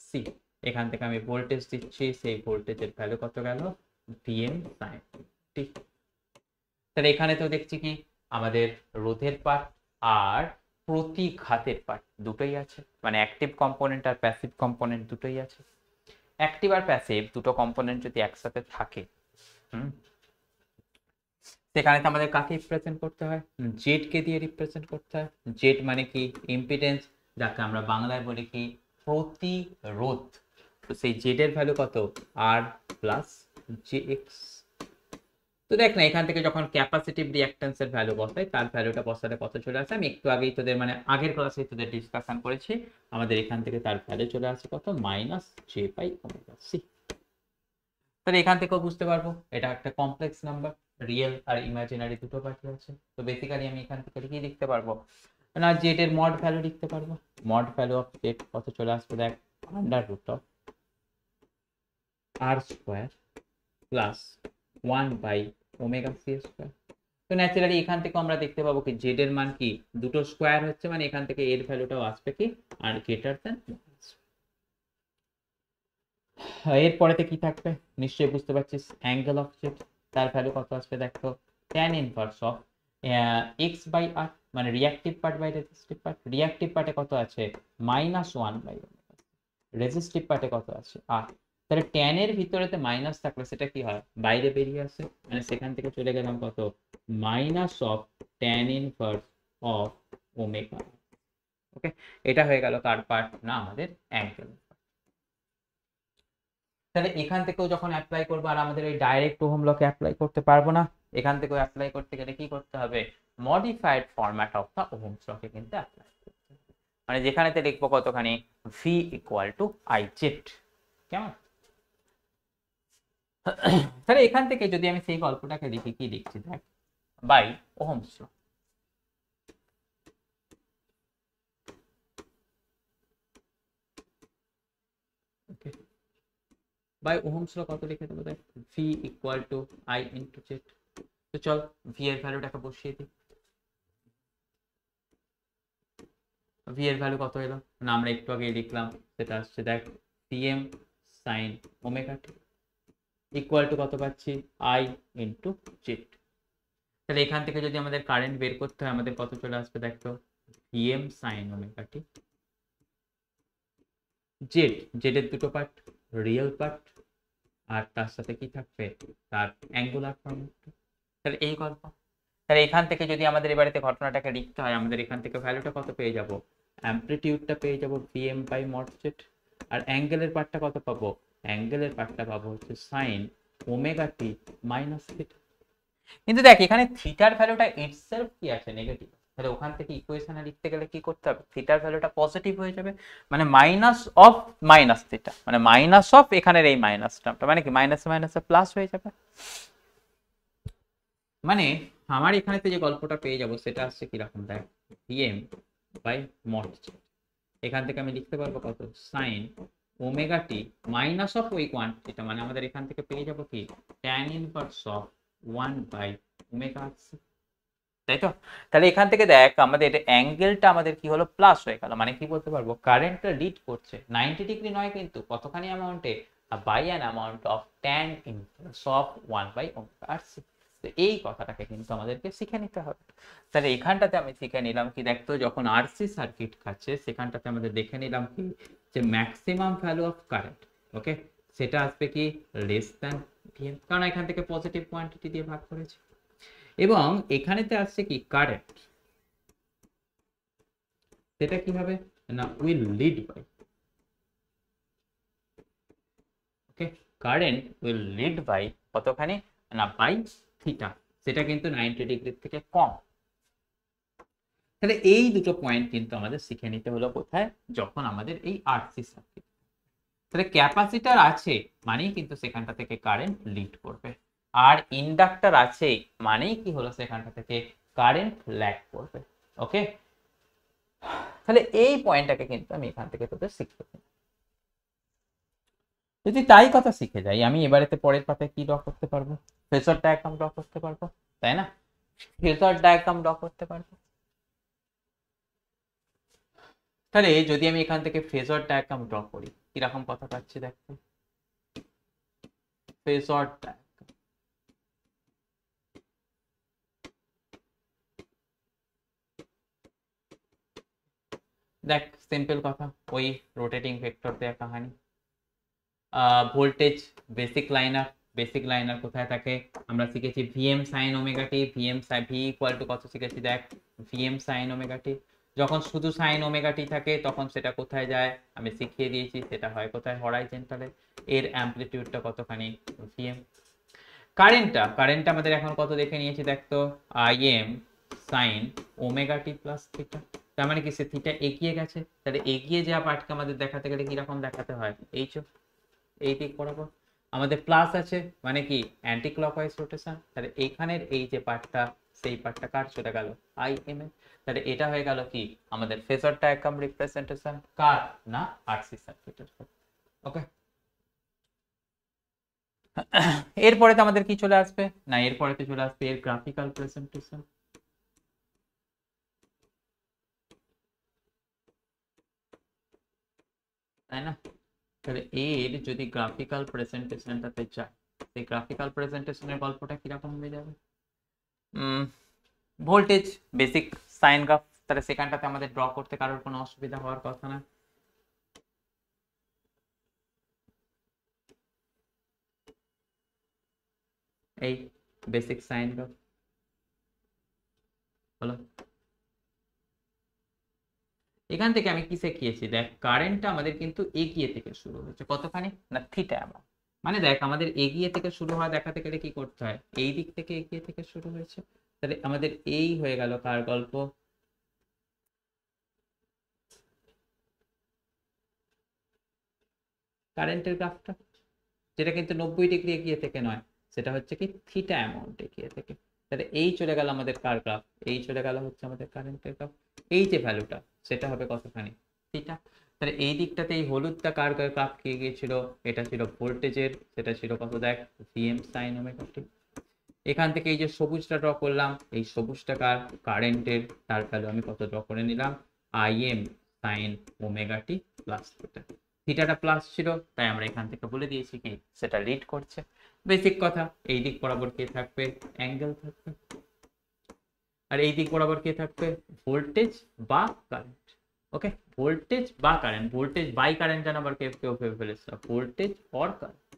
সি। এখান থেকে আমি ভোল্টেজ দিচ্ছি, সেই ভোল্টেজের ভ্যালু কত গেল? ভিএম সাইন টি। তাহলে এখানে তো দেখছি কি আমাদের রোধের পার্ট আর প্রতিঘাতের পার্ট দুটোই আছে, মানে অ্যাক্টিভ কম্পোনেন্ট আর প্যাসিভ কম্পোনেন্ট দুটোই আছে। অ্যাক্টিভ আর প্যাসিভ দুটো কম্পোনেন্ট যদি একসাথে থাকে, সেখানে তো আমাদের কাকে রিপ্রেজেন্ট করতে হয়? জেড কে দিয়ে রিপ্রেজেন্ট করতে হয়। জেড মানে কি ইম্পিডেন্স, যাকে আমরা বাংলায় বলি কি প্রতিরোধ। তো সেই জেড এর ভ্যালু কত? আর প্লাস জে এক্স। তো দেখ না এখান থেকে যখন ক্যাপাসিটিভ রিঅ্যাকট্যান্স এর ভ্যালু বসাই, তার ভ্যালুটা বসালে কত চলে আসে? আমি একটু আগেই তোদের মানে আগের ক্লাসে তোদের ডিসকাশন করেছি, আমাদের এখান থেকে তার ভ্যালু চলে আসে কত? Minus J by omega C. তাহলে এখান থেকেও বুঝতে পারবো এটা একটা কমপ্লেক্স নাম্বার, রিয়েল আর ইমাজিনারি দুটো পার্টি আছে। তো বেসিক্যালি আমি এখান থেকে কি লিখতে পারবো না, জেড এর মড ভ্যালু লিখতে পারবো। মড ভ্যালু অফ জেড কত চলে আসবে দেখ, under root of R square plus 1 by omega C square. তো ন্যাচারালি এখান থেকে আমরা দেখতে পাবো কি জেড এর মান কি দুটো স্কোয়ার হচ্ছে, মানে এখান থেকে এর ভ্যালুটাও আসবে কি আর গ্রেটার দ্যান। এরপরেতে কি থাকবে নিশ্চয়ই বুঝতে পারছিস, অ্যাঙ্গেল অফ জেড, তার ভ্যালু কত আসবে দেখো, tan inverse of X by R, মানে reactive part by resistive part. Reactive পার্টে কত আছে? -1 বাই ওমেগা। রেজিস্টিভ পার্টে কত আছে? আর। তাহলে tan এর ভিতরেতে মাইনাস থাকলে সেটা কি হয়? বাইরে বেরিয়ে আসে, মানে সেখান থেকে চলে গেলাম কত? Minus of tan inverse of omega. Okay, এটা হয়ে গেল কার পার্ট? না আমাদের অ্যাঙ্গেল। তাহলে এখান থেকেও যখন অ্যাপ্লাই করবো, আর আমাদের ওই ডাইরেক্ট ওহম লকে অ্যাপ্লাই করতে পারবো না, এখান থেকেও অ্যাপ্লাই করতে গেলে কি করতে হবে? Modified format of the Ohm's লকে কিন্তু অ্যাপ্লাই করতে হবে, মানে যেখানেতে লিখবো কতখানি V equal to I Z. কেমন? তাহলে এখান থেকে যদি আমি সেই গল্পটাকে লিখি, কি লিখছি দেখ, by ohm's law. Okay, by ohm's law কত লিখে দেবো দেখ, V equal to I into Z. তো চল ভি এর ভ্যালুটাকে বসিয়ে দিই। ভি এর ভ্যালু কত এলো না, আমরা একটু আগে লিখলাম, সেটা আসছে দেখ CM sign omega T equal to কত পাচ্ছি? I into Z. তাহলে এখান থেকে যদি আমাদের কারেন্ট বের করতে হয়, আমাদের কত চলে আসবে দেখো, ভিএম সাইন ওমেগা টি। জেড, জেড এর দুটো পার্ট, রিয়েল পার্ট আর তার সাথে কি থাকবে? তার অ্যাঙ্গুলার ফর্মেট। তাহলে এই গল্প। তাহলে এখান থেকে যদি আমাদের এবারেতে ঘটনাটাকে লিখতে হয়, আমাদের এখান থেকে ভ্যালুটা কত পেয়ে যাব? অ্যামপ্লিটিউডটা পেয়ে যাব ভিএম বাই মড জেড। আর অ্যাঙ্গেলের পার্টটা কত পাবো? অ্যাঙ্গেলের পার্টটা পাবো হচ্ছে sign omega T minus theta. কিন্তু দেখ এখানে থিটার ভ্যালুটা ইটসেলফ কি আছে? নেগেটিভ। তাহলে ওখান থেকে ইকুয়েশনে লিখতে গেলে কি করতে হবে? থিটার ভ্যালুটা পজিটিভ হয়ে যাবে, মানে মাইনাস অফ মাইনাস থিটা, মানে মাইনাস অফ এখানের এই মাইনাস টার্মটা, মানে কি মাইনাসে মাইনাসে প্লাস হয়ে যাবে। মানে আমার এখানেতে যে গল্পটা পেয়ে যাব সেটা আসছে কিরকম দেখ, ভিএম বাই মড জেড। এখান থেকে আমি লিখতে পারবো কত? Sign omega T minus of ওই কোয়ান্টিটিটা, মানে আমাদের এখান থেকে পেয়ে যাবো কি tan inverse of 1 by omega C. তাই তো? তাহলে এখান থেকে দেখ আমাদের অ্যাঙ্গেলটা আমাদের কি হলো? প্লাস হয়ে গেল, মানে কি বলতে পারবো? কারেন্টটা লিড করছে 90 ডিগ্রি নয় কিন্তু, কতখানি অ্যামাউন্টে? By an amount of tan inverse of 1 by omega C. তো এই কথাটাকে কিন্তু আমাদেরকে শিখে নিতে হবে। তাহলে এখানটাতে আমি শিখে নিলাম কি দেখতো, যখন আরসি সার্কিট খাচ্ছে সেখানটাতে আমাদের দেখে নিলাম কি যে ম্যাক্সিমাম ভ্যালু অফ কারেন্ট, ওকে, সেটা আসবে কি লেস দ্যান ভিএম, কারণ এখান থেকে পজিটিভ কোয়ান্টিটি দিয়ে ভাগ করেছে। এবং এখানেতে আসছে কি কারেন্ট, সেটা কি হবে না will lead by, okay, current will lead by কতখানি না বাই থিটা, সেটা কিন্তু 90 ডিগ্রি থেকে কম। তাহলে এই দুটো পয়েন্ট কিন্তু আমাদের শিখে নিতে হলো কোথায়? যখন আমাদের এই আরসি সার্কিট। তাহলে ক্যাপাসিটর আছে মানেই কিন্তু সেখানটা থেকে কারেন্ট লিড করবে। আর ইন্ডাক্টর আছে মানেই কি হলো সেখানটা থেকে কারেন্ট ল্যাগ করবে। ওকে, তাহলে এই পয়েন্টটাকে কিন্তু আমি এখান থেকে তোদের শিখতে পারি। যদি তাই কথা শিখে যাই, আমি এবারেতে পরের পাতায় কি ড্র করতে পারবো? ফেজর ডায়াগ্রাম ড্র করতে পারবো, তাই না? ফেজর ডায়াগ্রাম ড্র করতে পারবো। তাহলে যদি আমি এখান থেকে ফেজর ডায়াগ্রাম ড্র করি, কিরকম কথা পাচ্ছি দেখো। ফেজর ডায়াগ্রাম, দেখ সিম্পল কথা, ওই রোটেটিং ভেক্টর দেয়া কাহানি। ভোল্টেজ বেসিক লাইনার কোথায় থাকে? আমরা শিখেছি ভিএম সাইন ওমেগা টি, ভি ইকুয়াল টু কত শিখেছি দেখ, ভিএম সাইন ওমেগা টি। যখন শুধু সাইন ওমেগা টি থাকে তখন সেটা কোথায় যায় আমি শিখিয়ে দিয়েছি, সেটা হয় কোথায়, হরাইজন্টালে। এর অ্যামপ্লিটিউডটা কতখানি? ভিএম। কারেন্টটা আমাদের এখন কত দেখে নিয়েছি দেখ তো, IM sign omega T plus theta. তার মানে কি সে থিটা এগিয়ে গেছে, তাহলে এগিয়ে যাওয়া পার্টকে আমাদের দেখাতে গেলে কিরকম দেখাতে হয়? এই দিক বরাবর আমাদের প্লাস আছে, মানে কি অ্যান্টি ক্লকওয়াইজ রোটেশন। তাহলে এইখানের এই যে পার্টটা, সেই পার্টটা কার চলে গেল? I M A. তাহলে এটা হয়ে গেল কি আমাদের ফেজর ডায়াগ্রাম রিপ্রেজেন্টেশন কার? না আরসি সার্কিটের। ওকে, এরপরে তো আমাদের কি চলে আসবে? না এরপরে তো চলে আসবে এর গ্রাফিক্যাল প্রেজেন্টেশন, তাই না? তাহলে এর যদি গ্রাফিক্যাল প্রেজেন্টেশনটাতে যায়, সেই গ্রাফিক্যাল প্রেজেন্টেশনের গল্পটা কিরকম হয়ে যাবে? ভোল্টেজ বেসিক সাইন গ্রাফ, তাহলে সেখানটাতে আমাদের ড্র করতে কারোর কোনো অসুবিধা হওয়ার কথা না। এই বেসিক সাইন গ্রাফ হলো। এখান থেকে আমি কি শিখিয়েছি দেখ, কারেন্টটা আমাদের কিন্তু এগিয়ে থেকে শুরু হয়েছে কতখানি? না থিটা আমার, মানে দেখ আমাদের এগিয়ে থেকে শুরু হওয়া দেখাতে গেলে কি করতে হয়? এই দিক থেকে এগিয়ে থেকে শুরু হয়েছে, তাহলে আমাদের এই হয়ে গেল কার গল্প? কারেন্টের গ্রাফটা, যেটা কিন্তু 90 ডিগ্রি এগিয়ে থেকে নয়, সেটা হচ্ছে কি থিটা অ্যামাউন্ট এগিয়ে থেকে। তাহলে এই চলে গেল আমাদের কার গ্রাফ? এই চলে গেল হচ্ছে আমাদের কারেন্টের গ্রাফ। এই যে ভ্যালুটা সেটা হবে কতখানি? থিটা। তাহলে এই দিকটাতে এই হলুদটা কার গ্রাফ কে গিয়েছিল? এটা ছিল ভোল্টেজের, সেটা ছিল কত দেখ, ভিএম সাইন ওমেগা টি। এখান থেকে এই যে সবুজটা ড্র করলাম, এই সবুজটা কার? কারেন্টের, তার ভ্যালু আমি কত ড্র করে নিলাম? IM sign omega T plus theta. থিটাটা plus ছিল তাই আমরা এখান থেকে বলে দিয়েছি কি সেটা লিড করছে। বেসিক কথা, এই দিক বরাবর কে থাকবে? অ্যাঙ্গেল থাকবে। আর এই দিক বরাবর কে থাকবে? ভোল্টেজ বা কারেন্ট। ওকে, ভোল্টেজ বা কারেন্ট, ভোল্টেজ বাই কারেন্ট যেন আবার কেউ কেউ ভেবে ফেলেছিল, ভোল্টেজ অর কারেন্ট।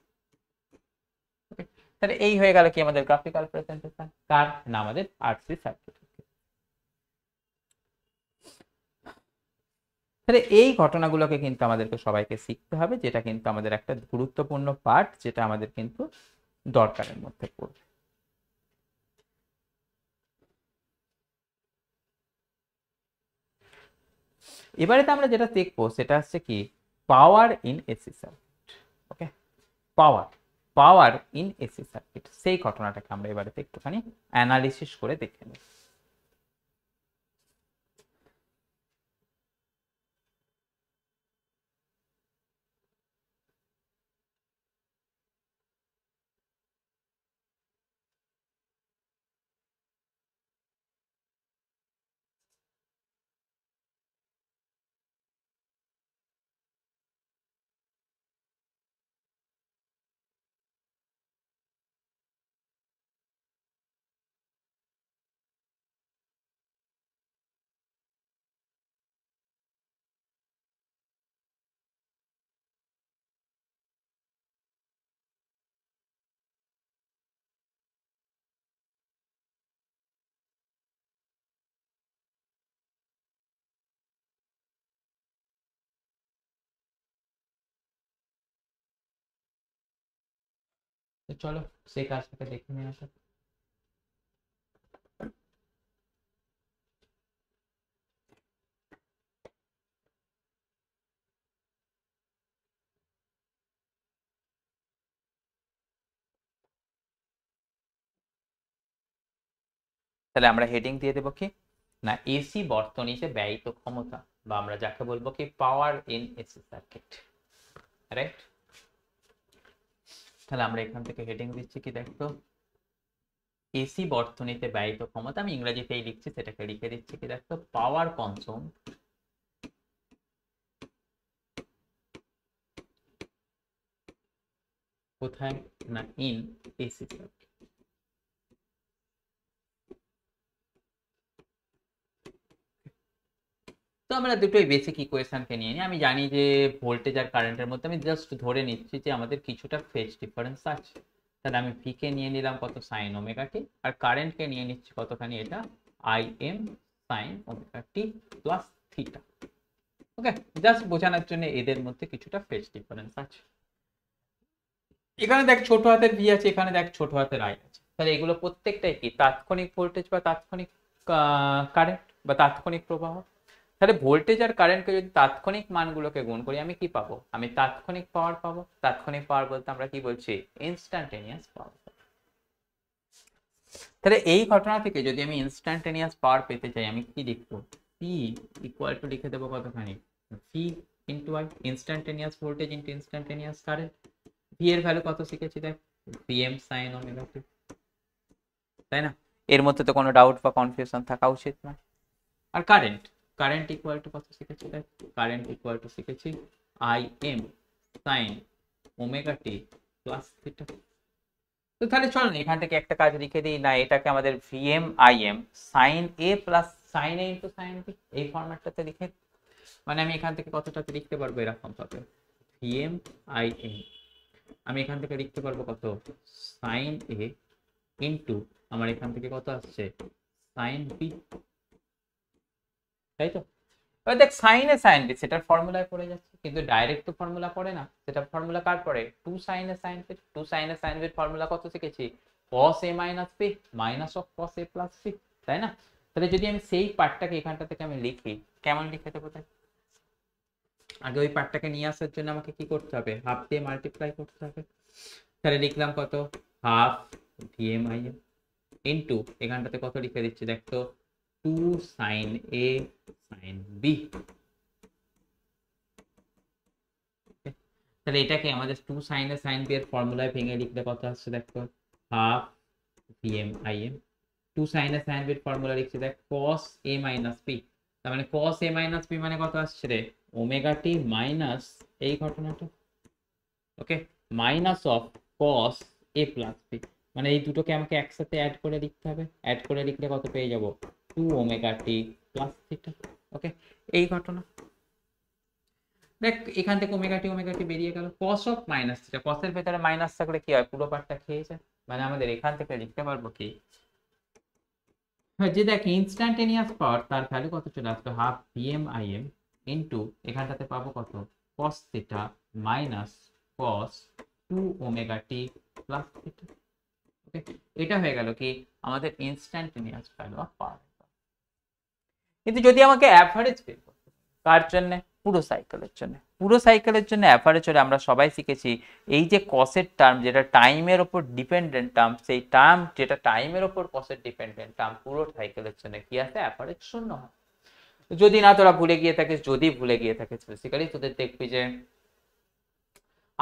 ওকে, তাহলে এই হয়ে গেল কি আমাদের গ্রাফিক্যাল প্রেজেন্টেশন কার? না আমাদের আরসি সার্কিট। তাহলে এই ঘটনাগুলোকে কিন্তু আমাদেরকে সবাইকে শিখতে হবে, যেটা কিন্তু আমাদের একটা গুরুত্বপূর্ণ পার্ট, যেটা আমাদের কিন্তু দরকারের মধ্যে পড়বে। এবারে তো আমরা যেটা দেখবো সেটা হচ্ছে কি power in AC circuit. Okay, power power in AC circuit, সেই ঘটনাটাকে আমরা এবারে একটুখানি অ্যানালিসিস করে দেখে নিই। তো চলো সেই কাজটাকে দেখে নিয়ে আসা। তাহলে আমরা হেডিং দিয়ে দেবো কি না এসি বর্তনীতে ব্যয়িত ক্ষমতা, বা আমরা যাকে বলবো কি power in AC circuit, right? তাহলে আমরা এখান থেকে হেডিং দিচ্ছি কি দেখতো, এসি বর্তনীতে ব্যয়িত ক্ষমতা, আমি ইংরেজিতেই লিখছি, সেটাকে লিখে দিচ্ছি কি দেখতো পাওয়ার কনজিউম কোথায় না ইন এসি সার্কিট। তো আমরা দুটোই বেসিক ইকুয়েশনকে নিয়ে নিই। আমি জানি যে ভোল্টেজ আর কারেন্টের মধ্যে আমি জাস্ট ধরে নিচ্ছি যে আমাদের কিছুটা ফেজ ডিফারেন্স আছে। তাহলে আমি ভি কে নিয়ে নিলাম কত সাইন ওমেগা টি, আর কারেন্টকে নিয়ে নিচ্ছি কতখানি এটা I M sine omega T plus theta. Okay, just বোঝানোর জন্য এদের মধ্যে কিছুটা ফেজ ডিফারেন্স আছে। এখানে দেখ ছোট হাতের ভি আছে, এখানে দেখ ছোট হাতের আই আছে। তাহলে এগুলো প্রত্যেকটাই কি তাৎক্ষণিক ভোল্টেজ বা তাৎক্ষণিক কারেন্ট বা তাৎক্ষণিক প্রবাহ। তাহলে ভোল্টেজ আর কারেন্টকে যদি তাৎক্ষণিক মানগুলোকে গুণ করি আমি কি পাবো, আমি তাৎক্ষণিক পাওয়ার পাবো। তাৎক্ষণিক পাওয়ার বলতে আমরা কি বলছি, ইনস্ট্যান্টেনিয়াস পাওয়ার। তাহলে এই ঘটনা থেকে যদি আমি ইনস্ট্যান্টেনিয়াস পাওয়ার পেতে চাই আমি কি লিখবো, পি ইকুয়াল টু লিখে দেবো কতখানি V into I, instantaneous voltage into instantaneous current. V এর ভ্যালু কত শিখেছি দেখ, ভিএম সাইন ওমেগা টি, তাই না? এর মধ্যে তো কোনো ডাউট বা কনফিউশন থাকা উচিত না। আর কারেন্ট, কারেন্ট ইকুয়াল টু কত শিখেছি দেখ, কারেন্ট ইকুয়াল টু শিখেছি I M sine omega T plus theta. তো তাহলে চল না এখান থেকে একটা কাজ লিখে দিই না, এটাকে আমাদের VM I M sine A plus sine A into sine B এই ফরম্যাটটাতে লিখে, মানে আমি এখান থেকে কতটাতে লিখতে পারবো এরকম ভাবে ভিএম আই এম, আমি এখান থেকে লিখতে পারবো কত সাইন এ ইন্টু আমার এখান থেকে কত আসছে সাইন বি, তাই তো? এবার দেখ সাইন এ সাইন বি সেটার ফর্মুলায় পড়ে যাচ্ছে, কিন্তু ডাইরেক্ট তো ফর্মুলা পড়ে না। সেটা ফর্মুলা কার পড়ে, two sine A sine B. Two sine A sine বির ফর্মুলা কত শিখেছি, cos a minus B minus of cos a plus B, তাই না? তাহলে যদি আমি সেই পার্টটাকে এখানটা থেকে আমি লিখি, কেমন লিখে দেবো তাই? আগে ওই পার্টটাকে নিয়ে আসার জন্য আমাকে কি করতে হবে, হাফ দিয়ে মাল্টিপ্লাই করতে হবে। তাহলে লিখলাম কত half VM I M into এখানটাতে কত লিখে দিচ্ছি দেখতো two sine A sine B. তাহলে এটাকে আমাদের two sine A sine B এর ফর্মুলায় ভেঙে লিখলে কত আসছে দেখো half VM I M, two sine A sine B এর ফর্মুলা লিখছি দেখ cos a মাইনাস বি, তার মানে cos a মাইনাস বি মানে কত আসছে রে ওমেগা টি মাইনাস এই ঘটনাটা, okay, minus of cos a plus B, মানে এই দুটোকে আমাকে একসাথে অ্যাড করে লিখতে হবে। অ্যাড করে লিখলে কত পেয়ে যাব two omega T plus theta. Okay, এই ঘটনা দেখ এখান থেকে ওমেগা টি বেরিয়ে গেল, cos of minus theta, cos এর ভেতরে মাইনাস থাকলে কি হয় পুরো পার্টটা খেয়ে যায়, মানে আমাদের এখান থেকে লিখতে পারবো কি যে দেখ ইনস্ট্যান্টেনিয়াস পাওয়ার তার ভ্যালু কত চলে আসবে half VM I M into এখানটাতে পাবো কত cos theta minus cos two omega T plus theta. Okay, এটা হয়ে গেল কি আমাদের ইনস্ট্যান্টেনিয়াস ভ্যালু অফ পাওয়ার। কিন্তু যদি আমাকে অ্যাভারেজ বের করতে হয়, কার জন্য, পুরো সাইকেলের জন্য, পুরো সাইকেলের জন্য অ্যাভারেজ হলে আমরা সবাই শিখেছি এই যে কসের টার্ম যেটা টাইমের ওপর ডিপেন্ডেন্ট টার্ম, সেই টার্ম যেটা টাইমের ওপর কসের ডিপেন্ডেন্ট টার্ম পুরো সাইকেলের জন্য কি আছে অ্যাভারেজ শূন্য হয়। যদি না তোরা ভুলে গিয়ে থাকিস, যদি ভুলে গিয়ে থাকিস বেসিক্যালি তোদের দেখবি যে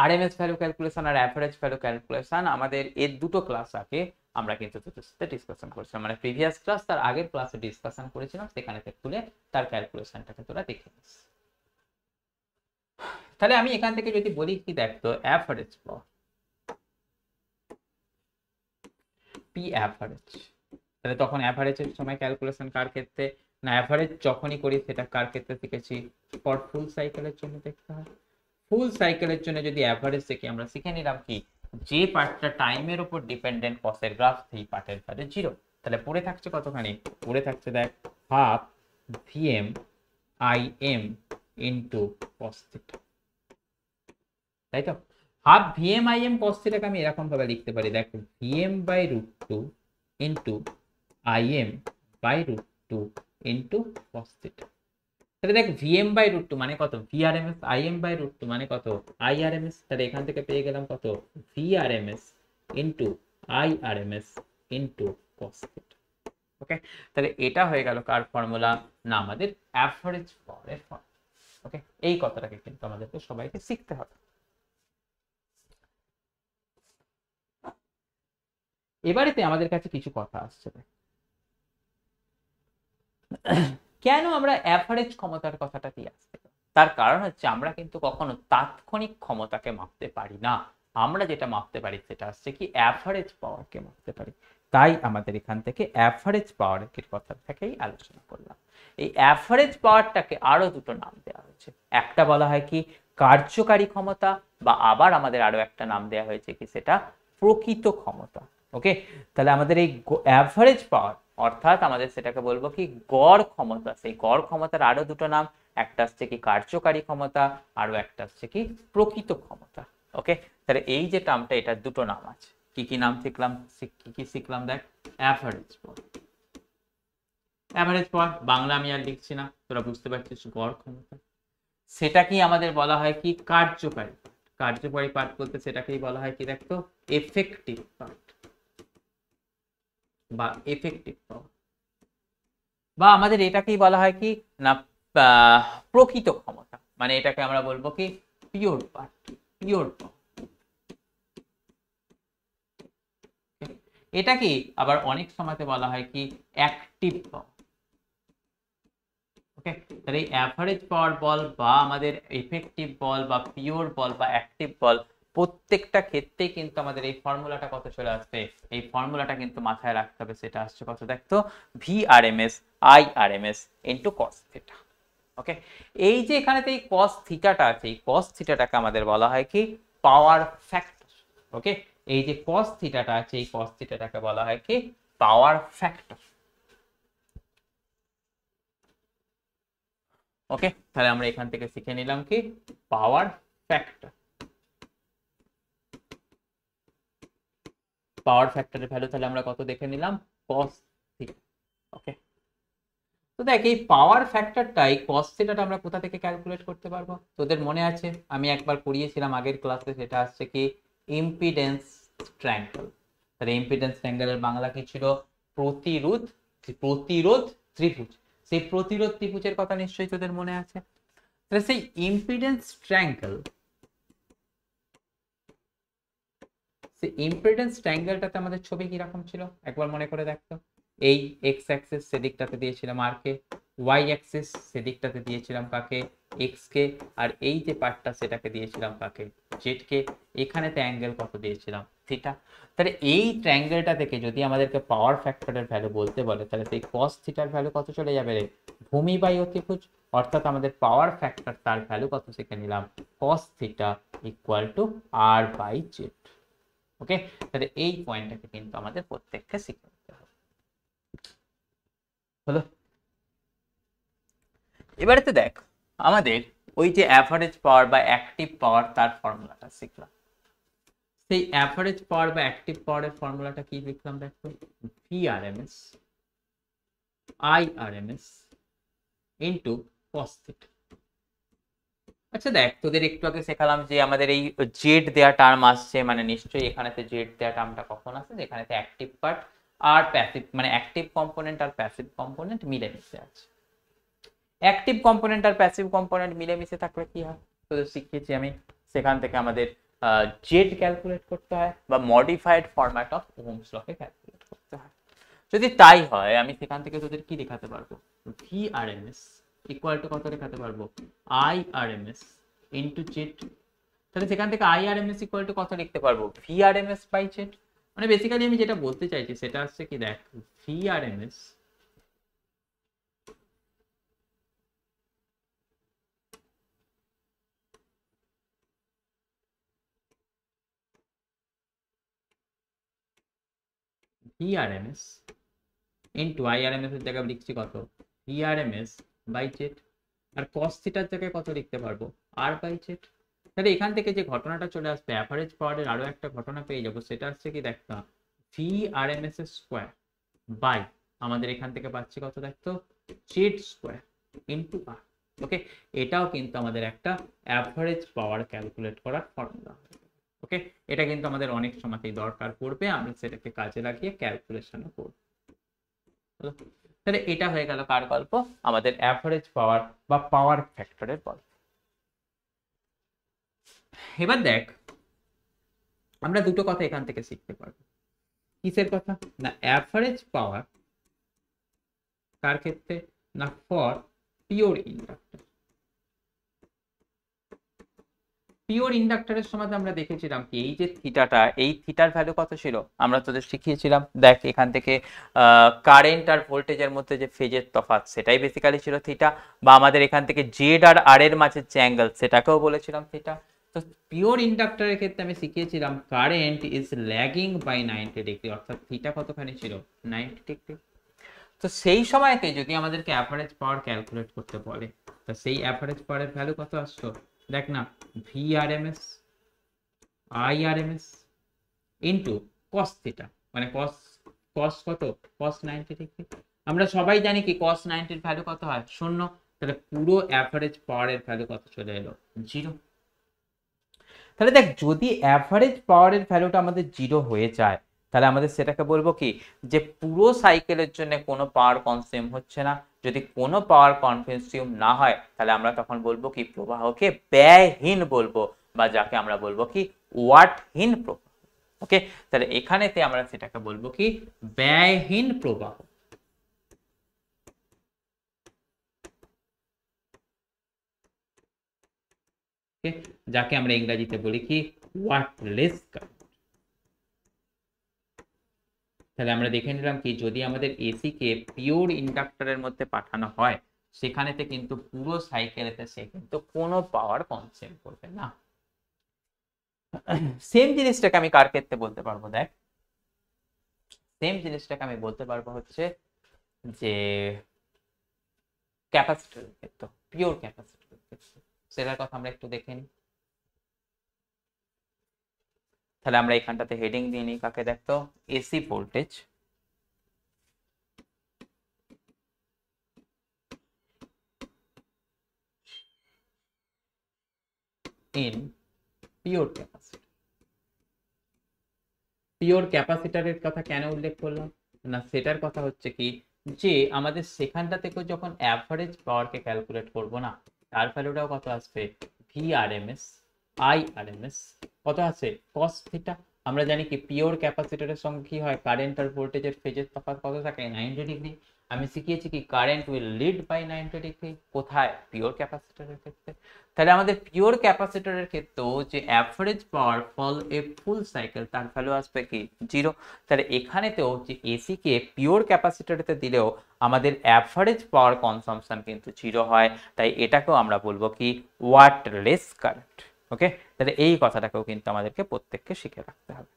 আরএমএস ভ্যালু ক্যালকুলেশন আর অ্যাভারেজ ভ্যালু ক্যালকুলেশন আমাদের এর দুটো ক্লাস আগে আমরা কিন্তু তোদের সাথে ডিসকাশন করেছিলাম, মানে প্রিভিয়াস ক্লাস তার আগের ক্লাসে ডিসকাশন করেছিলাম, সেখানে তুলে তার ক্যালকুলেশনটাকে তোরা দেখে নিস। তাহলে আমি এখান থেকে যদি বলি কি দেখতো অ্যাভারেজ পাওয়ার পি অ্যাভারেজ, তাহলে তখন অ্যাভারেজের সময় ক্যালকুলেশন কার ক্ষেত্রে না, অ্যাভারেজ যখনই করি সেটা কার ক্ষেত্রে শিখেছি ফর ফুল সাইকেলের জন্য দেখতে হয়। ফুল সাইকেলের জন্য যদি অ্যাভারেজ দেখি আমরা শিখে নিলাম কি যে পার্টটা টাইমের উপর ডিপেন্ডেন্ট কসের গ্রাফ সেই পার্টের ভ্যালু জিরো। তাহলে পড়ে থাকছে কতখানি, পড়ে থাকছে দেখ half VM I M into cos theta, তাই তো? Half VM I M cos থিটাকে আমি এরকম ভাবে লিখতে পারি দেখ VM by root two into I M by root two into cos theta. তাহলে দেখ ভিএম বাই রুট টু মানে কত VRMS, I M by root two মানে কত আইআরএমএস, তাহলে এখান থেকে পেয়ে গেলাম কত VRMS into IRMS into cos theta. Okay, তাহলে এটা হয়ে গেল কার ফর্মুলা, না আমাদের অ্যাভারেজ পাওয়ারের ফর্মুলা। ওকে, এই কথাটাকে কিন্তু আমাদেরকে সবাইকে শিখতে হবে। এবারেতে আমাদের কাছে কিছু কথা আসছে, কেন আমরা অ্যাভারেজ ক্ষমতার কথাটা দিয়ে আসতে, তার কারণ হচ্ছে আমরা কিন্তু কখনো তাৎক্ষণিক ক্ষমতাকে মাপতে পারি না, আমরা যেটা মাপতে পারি সেটা হচ্ছে কি অ্যাভারেজ পাওয়ারকে মাপতে পারি। তাই আমাদের এখান থেকে অ্যাভারেজ পাওয়ারের কথা থেকেই আলোচনা করলাম। এই অ্যাভারেজ পাওয়ারটাকে আরো দুটো নাম দেওয়া হয়েছে, একটা বলা হয় কি কার্যকারী ক্ষমতা, বা আবার আমাদের আরো একটা নাম দেওয়া হয়েছে কি সেটা প্রকৃত ক্ষমতা। ওকে, তাহলে আমাদের এই অ্যাভারেজ পাওয়ার অর্থাৎ আমাদের সেটাকে বলবো কি গড় ক্ষমতা, সেই গড় ক্ষমতার আরো দুটো নাম, একটা হচ্ছে কি কার্যকারী ক্ষমতা, আরো একটা হচ্ছে কি প্রকৃত ক্ষমতা। ওকে, তাহলে এই যে টার্মটা, এটার দুটো নাম আছে, কি কি নাম শিখলাম, কি কি শিখলাম দেখ, average power, average power Bangla আমি আর লিখছি না, তোরা বুঝতে পারছিস, গড় ক্ষমতা। সেটা কি আমাদের বলা হয় কি কার্যকারী, কার্যকারী পার্ট বলতে সেটাকেই বলা হয় কি দেখতো এফেক্টিভ পার্ট বা এফেক্টিভ পাওয়ার, বা আমাদের এটাকেই বলা হয় কি না প্রকৃত ক্ষমতা, মানে এটাকে আমরা বলবো কি পিওর পাওয়ার, পিওর পাওয়ার। এটা কি আবার অনেক সময়তে বলা হয় কি অ্যাক্টিভ পাওয়ার। ওকে, তাহলে এই অ্যাভারেজ পাওয়ার বল বা আমাদের এফেক্টিভ বল বা পিওর বল বা অ্যাক্টিভ বল, প্রত্যেকটা ক্ষেত্রেই কিন্তু আমাদের এই ফর্মুলাটা কত চলে আসবে, এই ফর্মুলাটা কিন্তু মাথায় রাখতে হবে, সেটা আসছে কত দেখতো VRMS IRMS into cos theta. Okay, এই যে এখানেতে এই cos থিটাটা আছে, এই cos থিটাটাকে আমাদের বলা হয় কি পাওয়ার ফ্যাক্টর। ওকে, এই যে cos থিটাটা আছে, এই cos থিটাটাকে বলা হয় কি পাওয়ার ফ্যাক্টর। ওকে, তাহলে আমরা এখান থেকে শিখে নিলাম কি পাওয়ার ফ্যাক্টর। পাওয়ার ফ্যাক্টরের ভ্যালু তাহলে আমরা কত দেখে নিলাম cos থিটা। ওকে, তো দেখ এই পাওয়ার ফ্যাক্টরটাই cos থিটাটা আমরা কোথা থেকে ক্যালকুলেট করতে পারবো, তোদের মনে আছে আমি একবার করিয়েছিলাম আগের ক্লাসে, সেটা আসছে কি ইম্পিডেন্স ট্রায়াঙ্গেল। তাহলে ইম্পিডেন্স ট্রায়াঙ্গেলের বাংলা কি ছিল, প্রতিরোধ, প্রতিরোধ ত্রিভুজ। সেই প্রতিরোধ ত্রিভুজের কথা নিশ্চয়ই তোদের মনে আছে। তাহলে সেই ইম্পিডেন্স ট্রায়াঙ্গেল, সেই ইম্পিডেন্স ট্রায়াঙ্গেলটাতে আমাদের ছবি কিরকম ছিল একবার মনে করে দেখতো, এই এক্স অ্যাক্সিস সেদিকটাতে দিয়েছিলাম আর কে, ওয়াই অ্যাক্সিস সেদিকটাতে দিয়েছিলাম কাকে, এক্স কে, আর এই যে পার্টটা সেটাকে দিয়েছিলাম কাকে, জেড কে। এখানেতে অ্যাঙ্গেল কত দিয়েছিলাম থিটা। তাহলে এই ট্রায়াঙ্গেলটা থেকে যদি আমাদেরকে পাওয়ার ফ্যাক্টরের ভ্যালু বলতে বলে, তাহলে সেই cos থিটার ভ্যালু কত চলে যাবে রে, ভূমি বাই অতিভুজ, অর্থাৎ আমাদের পাওয়ার ফ্যাক্টর তার ভ্যালু কত শিখে নিলাম cos theta equal to R by Z. Okay, তাহলে এই পয়েন্টটাকে কিন্তু আমাদের প্রত্যেককে শিখে নিতে হবে। হলো, এবারেতে দেখ আমাদের ওই যে অ্যাভারেজ পাওয়ার বা অ্যাক্টিভ পাওয়ার তার ফর্মুলাটা শিখলাম, সেই অ্যাভারেজ পাওয়ার বা অ্যাক্টিভ পাওয়ারের ফর্মুলাটা কি লিখলাম দেখো, VRMS IRMS into cos theta. আচ্ছা দেখ তোদের একটু আগে শেখালাম যে আমাদের এই জেড দেয়া টার্ম আসছে, মানে নিশ্চয়ই এখানেতে জেড দেয়া টার্মটা কখন আসছে, যেখানেতে অ্যাক্টিভ পার্ট আর প্যাসিভ, মানে অ্যাক্টিভ কম্পোনেন্ট আর প্যাসিভ কম্পোনেন্ট মিলেমিশে আছে। অ্যাক্টিভ কম্পোনেন্ট আর প্যাসিভ কম্পোনেন্ট মিলেমিশে থাকলে কি হয়, তোদের শিখিয়েছি আমি, সেখান থেকে আমাদের জেড ক্যালকুলেট করতে হয় বা মডিফাইড ফরম্যাট অফ ওহমস লকে ক্যালকুলেট করতে হয়। যদি তাই হয় আমি সেখান থেকে তোদের কি দেখাতে পারবো, VRMS ইকুয়াল টু কত দেখাতে পারবো, IRMS ইনটু জেড। তাহলে সেখান থেকে IRMS ইকুয়াল টু কত লিখতে পারবো, VRMS বাই জেড। মানে বেসিক্যালি আমি যেটা বলতে চাইছি সেটা হচ্ছে কি দেখ, VRMS VRMS ইনটু IRMS এর জায়গায় লিখছি কত, VRMS বাই জেড, আর cos থিটার জায়গায় কত লিখতে পারবো, আর বাই জেড। তাহলে এখান থেকে যে ঘটনাটা চলে আসবে অ্যাভারেজ পাওয়ারের আরো একটা ঘটনা পেয়ে যাবো, সেটা হচ্ছে কি দেখতো VRMS এর স্কোয়ার বাই আমাদের এখান থেকে পাচ্ছি কত দেখতো জেড স্কোয়ার ইনটু আর। ওকে, এটাও কিন্তু আমাদের একটা অ্যাভারেজ পাওয়ার ক্যালকুলেট করার ফর্মুলা। ওকে, এটা কিন্তু আমাদের অনেক সময়তেই দরকার পড়বে, আমরা সেটাকে কাজে লাগিয়ে ক্যালকুলেশনও করব। হলো। তাহলে এটা হয়ে গেল কার গল্প? আমাদের অ্যাভারেজ পাওয়ার বা পাওয়ার ফ্যাক্টরের গল্প। এবার দেখ আমরা দুটো কথা এখান থেকে শিখতে পারবো। কিসের কথা? না অ্যাভারেজ পাওয়ার কার ক্ষেত্রে? না ফর পিওর ইন্ডাক্টর। পিওর ইন্ডাক্টরের সময় আমরা দেখেছিলাম কি এই যে থিটাটা, এই থিটার ভ্যালু কত ছিল? আমরা তোদের শিখিয়েছিলাম, দেখ এখান থেকে কারেন্ট আর ভোল্টেজের মধ্যে যে ফেজের তফাৎ সেটাই বেসিক্যালি ছিল থিটা, বা আমাদের এখান থেকে জেড আর আর এর মাঝে যে অ্যাঙ্গেল সেটাকেও বলেছিলাম থিটা। তো পিওর ইন্ডাক্টরের ক্ষেত্রে আমি শিখিয়েছিলাম current is lagging by 90 degree, অর্থাৎ থিটা কতখানি ছিল? 90 ডিগ্রি। তো সেই সময়তে যদি আমাদেরকে অ্যাভারেজ পাওয়ার ক্যালকুলেট করতে বলে, তো সেই অ্যাভারেজ পাওয়ারের ভ্যালু কত আসতো? দেখ না, VRMS IRMS into cos theta, মানে কস কত? কস 90 ডিগ্রি। আমরা সবাই জানি কি কস 90 এর ভ্যালু কত হয়? 0। তাহলে পুরো অ্যাভারেজ পাওয়ারের ভ্যালু কত চলে এলো? 0। তাহলে দেখ যদি অ্যাভারেজ পাওয়ারের ভ্যালুটা আমাদের 0 হয়ে যায়, তাহলে আমাদের সেটাকে বলবো কি যে পুরো সাইকেলের জন্য কোনো পাওয়ার কনজিউম হচ্ছে না। যদি কোনো পাওয়ার কনজিউম না হয় তাহলে আমরা তখন বলবো কি প্রবাহকে ব্যয়হীন বলবো, বা যাকে আমরা বলবো কি ওয়াটহীন প্রবাহ। ওকে, তাহলে এখানেতে আমরা সেটাকে বলবো কি ব্যয়হীন প্রবাহ। যাকে আমরা ইংরেজিতে বলি কি ওয়াটলেস কারেন্ট। তাহলে আমরা দেখে নিলাম কি যদি আমাদের এসি কে পিওর ইন্ডাক্টরের মধ্যে পাঠানো হয় সেখানেতে কিন্তু পুরো সাইকেলেতে সে কিন্তু কোনো পাওয়ার কনজিউম করবে না। সেম জিনিসটাকে আমি কার ক্ষেত্রে বলতে পারবো? দেখ সেম জিনিসটাকে আমি বলতে পারবো হচ্ছে যে ক্যাপাসিটরের ক্ষেত্রে, পিওর ক্যাপাসিটরের ক্ষেত্রে। সেটার কথা আমরা একটু দেখে নিই। তাহলে আমরা এখানটাতে হেডিং দিয়ে নিই কাকে? দেখতো AC voltage in pure capacitor. Pure ক্যাপাসিটরের কথা কেন উল্লেখ করলাম? না সেটার কথা হচ্ছে কি যে আমাদের সেখানটা থেকে যখন অ্যাভারেজ পাওয়ারকে ক্যালকুলেট করব না, তার ভ্যালুটাও কত আসবে? VRMS IRMS কত আছে? cos theta. আমরা জানি কি পিওর ক্যাপাসিটরের সঙ্গে কি হয়? কারেন্ট আর ভোল্টেজের ফেজের তফাৎ কত থাকে? 90 ডিগ্রি। আমি শিখিয়েছি কি current will lead by 90 degree. কোথায়? পিওর ক্যাপাসিটরের ক্ষেত্রে। তাহলে আমাদের পিওর ক্যাপাসিটরের ক্ষেত্রেও যে অ্যাভারেজ পাওয়ার ফল এ ফুল সাইকেল তার ভ্যালু আসবে কি 0। তাহলে এখানেতেও যে এসি কে পিওর ক্যাপাসিটরেতে দিলেও আমাদের অ্যাভারেজ পাওয়ার কনসাম্পশন কিন্তু 0 হয়। তাই এটাকেও আমরা বলবো কি ওয়াটলেস কারেন্ট। ওকে, তাহলে এই কথাটাকেও কিন্তু আমাদেরকে প্রত্যেককে শিখে রাখতে হবে।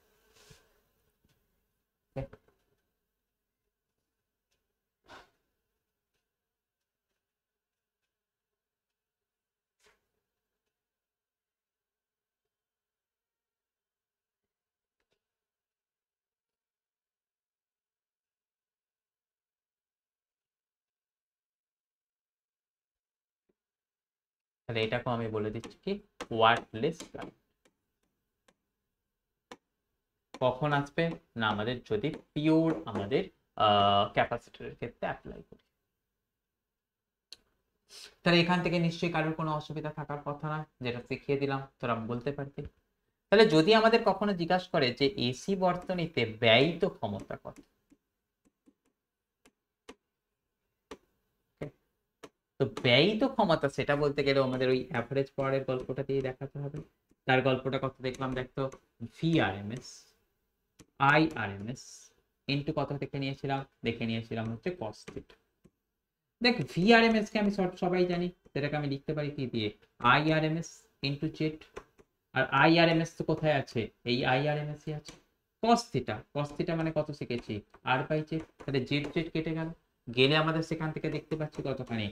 তাহলে এটাকেও আমি বলে দিচ্ছি কি ওয়াটলেস কারেন্ট। কখন আসবে? না আমাদের যদি পিওর আমাদের ক্যাপাসিটরের ক্ষেত্রে অ্যাপ্লাই করি। তাহলে এখান থেকে নিশ্চয়ই কারোর কোনো অসুবিধা থাকার কথা না, যেটা শিখিয়ে দিলাম তোরা বলতে পারবি। তাহলে যদি আমাদের কখনো জিজ্ঞাসা করে যে এসি বর্তনীতে ব্যয়িত ক্ষমতা কত, তো ব্যয়িত ক্ষমতা সেটা বলতে গেলে আমাদের ওই অ্যাভারেজ পাওয়ারের গল্পটা দিয়ে দেখাতে হবে। তার গল্পটা কত দেখলাম? দেখতো VRMS IRMS ইন্টু কত থেকে নিয়েছিলাম? দেখে নিয়েছিলাম হচ্ছে cos থিটা। দেখ VRMS কে আমি সবাই জানি, সেটাকে আমি লিখতে পারি কি দিয়ে? IRMS into Z. আর IRMS তো কোথায় আছে? এই IRMS ই আছে। cos থিটা মানে কত শিখেছি? আর বাই জেড। তাহলে জেড জেড কেটে গেল, গেলে আমাদের সেখান থেকে দেখতে পাচ্ছি কতখানি?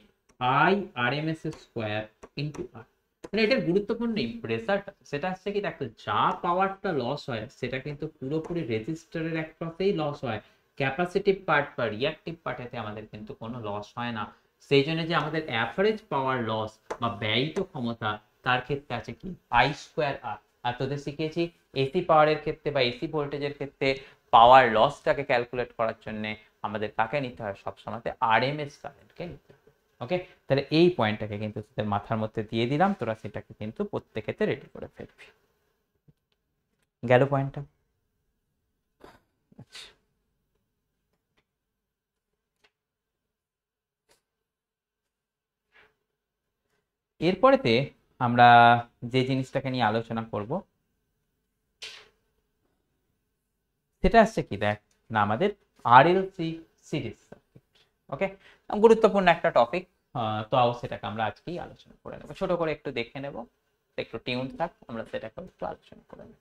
IRMS স্কোয়ার ইন্টু আর। মানে এটার গুরুত্বপূর্ণ ইম্প্রেসারটা সেটা হচ্ছে কি দেখো যা পাওয়ারটা লস হয় সেটা কিন্তু পুরোপুরি রেজিস্টারের একপাশেই লস হয়। ক্যাপাসিটিভ পার্ট বা রিঅ্যাক্টিভ পার্টেতে আমাদের কিন্তু কোনো লস হয় না। সেই জন্য যে আমাদের অ্যাভারেজ পাওয়ার লস বা ব্যয়িত ক্ষমতা তার ক্ষেত্রে আছে কি আই স্কোয়ার আর। আর তোদের শিখিয়েছি এসি পাওয়ারের ক্ষেত্রে বা এসি ভোল্টেজের ক্ষেত্রে পাওয়ার লসটাকে ক্যালকুলেট করার জন্য আমাদের কাকে নিতে হয় সবসময় আরএমএস কারেন্টকে নিতে হবে। ওকে, তাহলে এই পয়েন্টটাকে কিন্তু তোদের মাথার মধ্যে দিয়ে দিলাম, তোরা সেটাকে কিন্তু প্রত্যেকেতে রেডি করে ফেলবি। গেল পয়েন্টটা। আচ্ছা, এরপরেতে আমরা যে জিনিসটাকে নিয়ে আলোচনা করব সেটা আসছে কি, দেখ না আমাদের আরএলসি সিরিজ সার্কিট। ওকে, গুরুত্বপূর্ণ একটা টপিক, তো সেটাকে আমরা আজকেই আলোচনা করে নেবো, ছোট করে একটু দেখে নেব, একটু টিউন থাক, আমরা সেটাকে একটু আলোচনা করে নেব।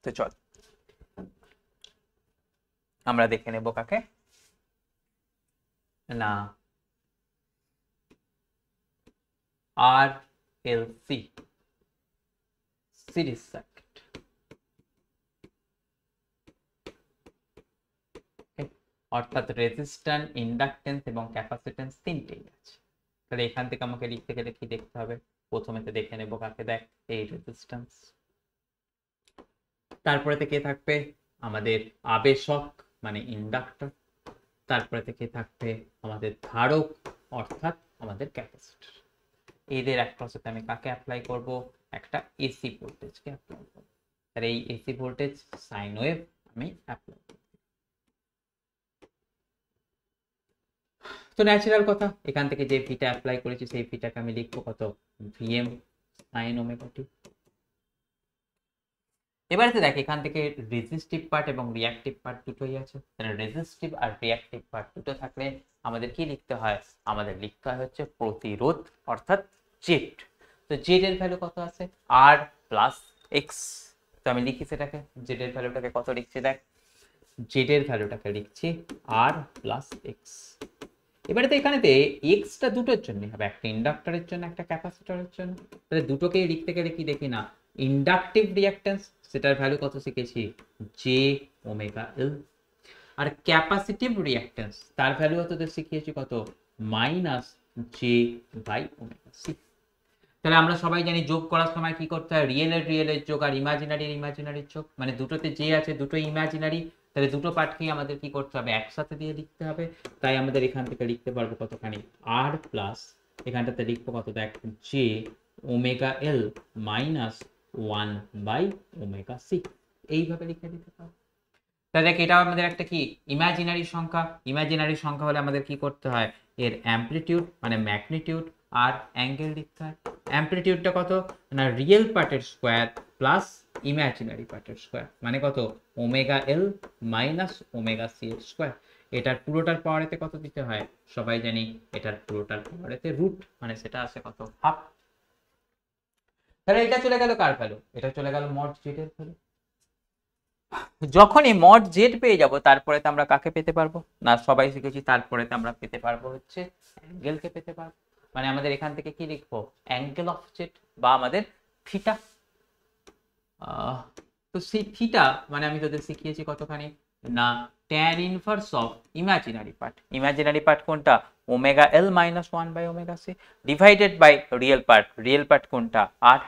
তো চল আমরা দেখে নেব কাকে না আরএলসি সিরিজ সার্কিট। অর্থাৎ রেজিস্ট্যান্স, ইন্ডাকটেন্স এবং ক্যাপাসিটেন্স তিনটেই আছে। তাহলে এখান থেকে আমাকে লিখতে গেলে কি দেখতে হবে, প্রথমেতে দেখে নেব কাকে, দেখ এই রেজিস্ট্যান্স, তারপরে থেকে থাকবে আমাদের আবেশক মানে ইন্ডাক্টর, তারপরে থেকে থাকবে আমাদের ধারক অর্থাৎ আমাদের ক্যাপাসিটর। এদের অ্যাক্রসে আমি কাকে অ্যাপ্লাই করব, একটা এসি ভোল্টেজকে অ্যাপ্লাই করব। তাহলে এই এসি ভোল্টেজ সাইন ওয়েভ আমি অ্যাপ্লাই করব। তো ন্যাচারাল কথা, এখান থেকে যে ভিটা অ্যাপ্লাই করেছি সেই ভিটাকে আমি লিখবো কত, ভিএম সাইন ওমেগা টি। এবারে দেখ এখান থেকে রেজিস্টিভ পার্ট এবং রিঅ্যাকটিভ পার্ট দুটোই আছে। তাহলে রেজিস্টিভ আর রিঅ্যাকটিভ পার্ট দুটো থাকলে আমাদের কি লিখতে হয়, আমাদের লিখতে হয় হচ্ছে প্রতিরোধ অর্থাৎ জেড। তো জেড এর ভ্যালু কত আছে, আর প্লাস এক্স। তো আমি লিখি সেটাকে, জেড এর ভ্যালুটাকে কত লিখছি, দেখ জেড এর ভ্যালুটাকে লিখছি আর প্লাস এক্স। এবারে তো এখানেতে এক্সটা দুটোর জন্য হবে, একটা ইন্ডাক্টরের জন্য একটা ক্যাপাসিটরের জন্য। তাহলে দুটোকেই লিখতে গেলে কি দেখি না, ইন্ডাকটিভ রিঅ্যাকট্যান্স সেটার ভ্যালু কত শিখেছি, জে ওমেগা এল। আর ক্যাপাসিটিভ রিঅ্যাকট্যান্স তার ভ্যালু তোদের শিখিয়েছি কত, minus J by omega C. তাহলে আমরা সবাই জানি যোগ করার সময় কি করতে হয়, রিয়েলের যোগ আর ইমাজিনারির যোগ, মানে দুটোতে যে আছে দুটোই ইমাজিনারি, তাহলে দুটো পার্টকেই আমাদের কি করতে হবে, একসাথে দিয়ে লিখতে হবে। তাই আমাদের এখান থেকে লিখতে পারবো কতখানি, আর প্লাস এখানটাতে লিখবো কত, দেখ J omega L minus one by omega C, এইভাবে লিখে দিতে পারবো। তাহলে দেখ এটা আমাদের একটা কি ইমাজিনারি সংখ্যা, ইমাজিনারি সংখ্যা হলে আমাদের কি করতে হয়, এর অ্যামপ্লিটিউড মানে ম্যাগনিটিউড আর অ্যাঙ্গেল লিখতে হয়। অ্যামপ্লিটিউডটা কত না, রিয়েল পার্টের স্কোয়ার প্লাস ইমাজিনারি পার্টের স্কোয়ার, মানে কত omega L minus omega C এর স্কোয়ার। এটার পুরোটার পাওয়ারেতে কত দিতে হয়, সবাই জানি এটার পুরোটার পাওয়ারেতে রুট, মানে সেটা আসে কত, হাফ। তাহলে এটা চলে গেল কার ভ্যালু, এটা চলে গেল মড জেড এর ভ্যালু। যখনই মড জেড পেয়ে যাব তারপরে তো আমরা কাকে পেতে পারবো না, সবাই শিখেছি তারপরে তো আমরা পেতে পারবো হচ্ছে অ্যাঙ্গেলকে পেতে পারবো। মানে আমাদের এখান থেকে কি লিখবো, অ্যাঙ্গেল অফ জেড বা আমাদের থিটা। তো সেই থিটা মানে আমি তোদের শিখিয়েছি কতখানি না, tan inverse of imaginary part কোনটা, omega L minus one by omega C divided by real part কোনটা, আর।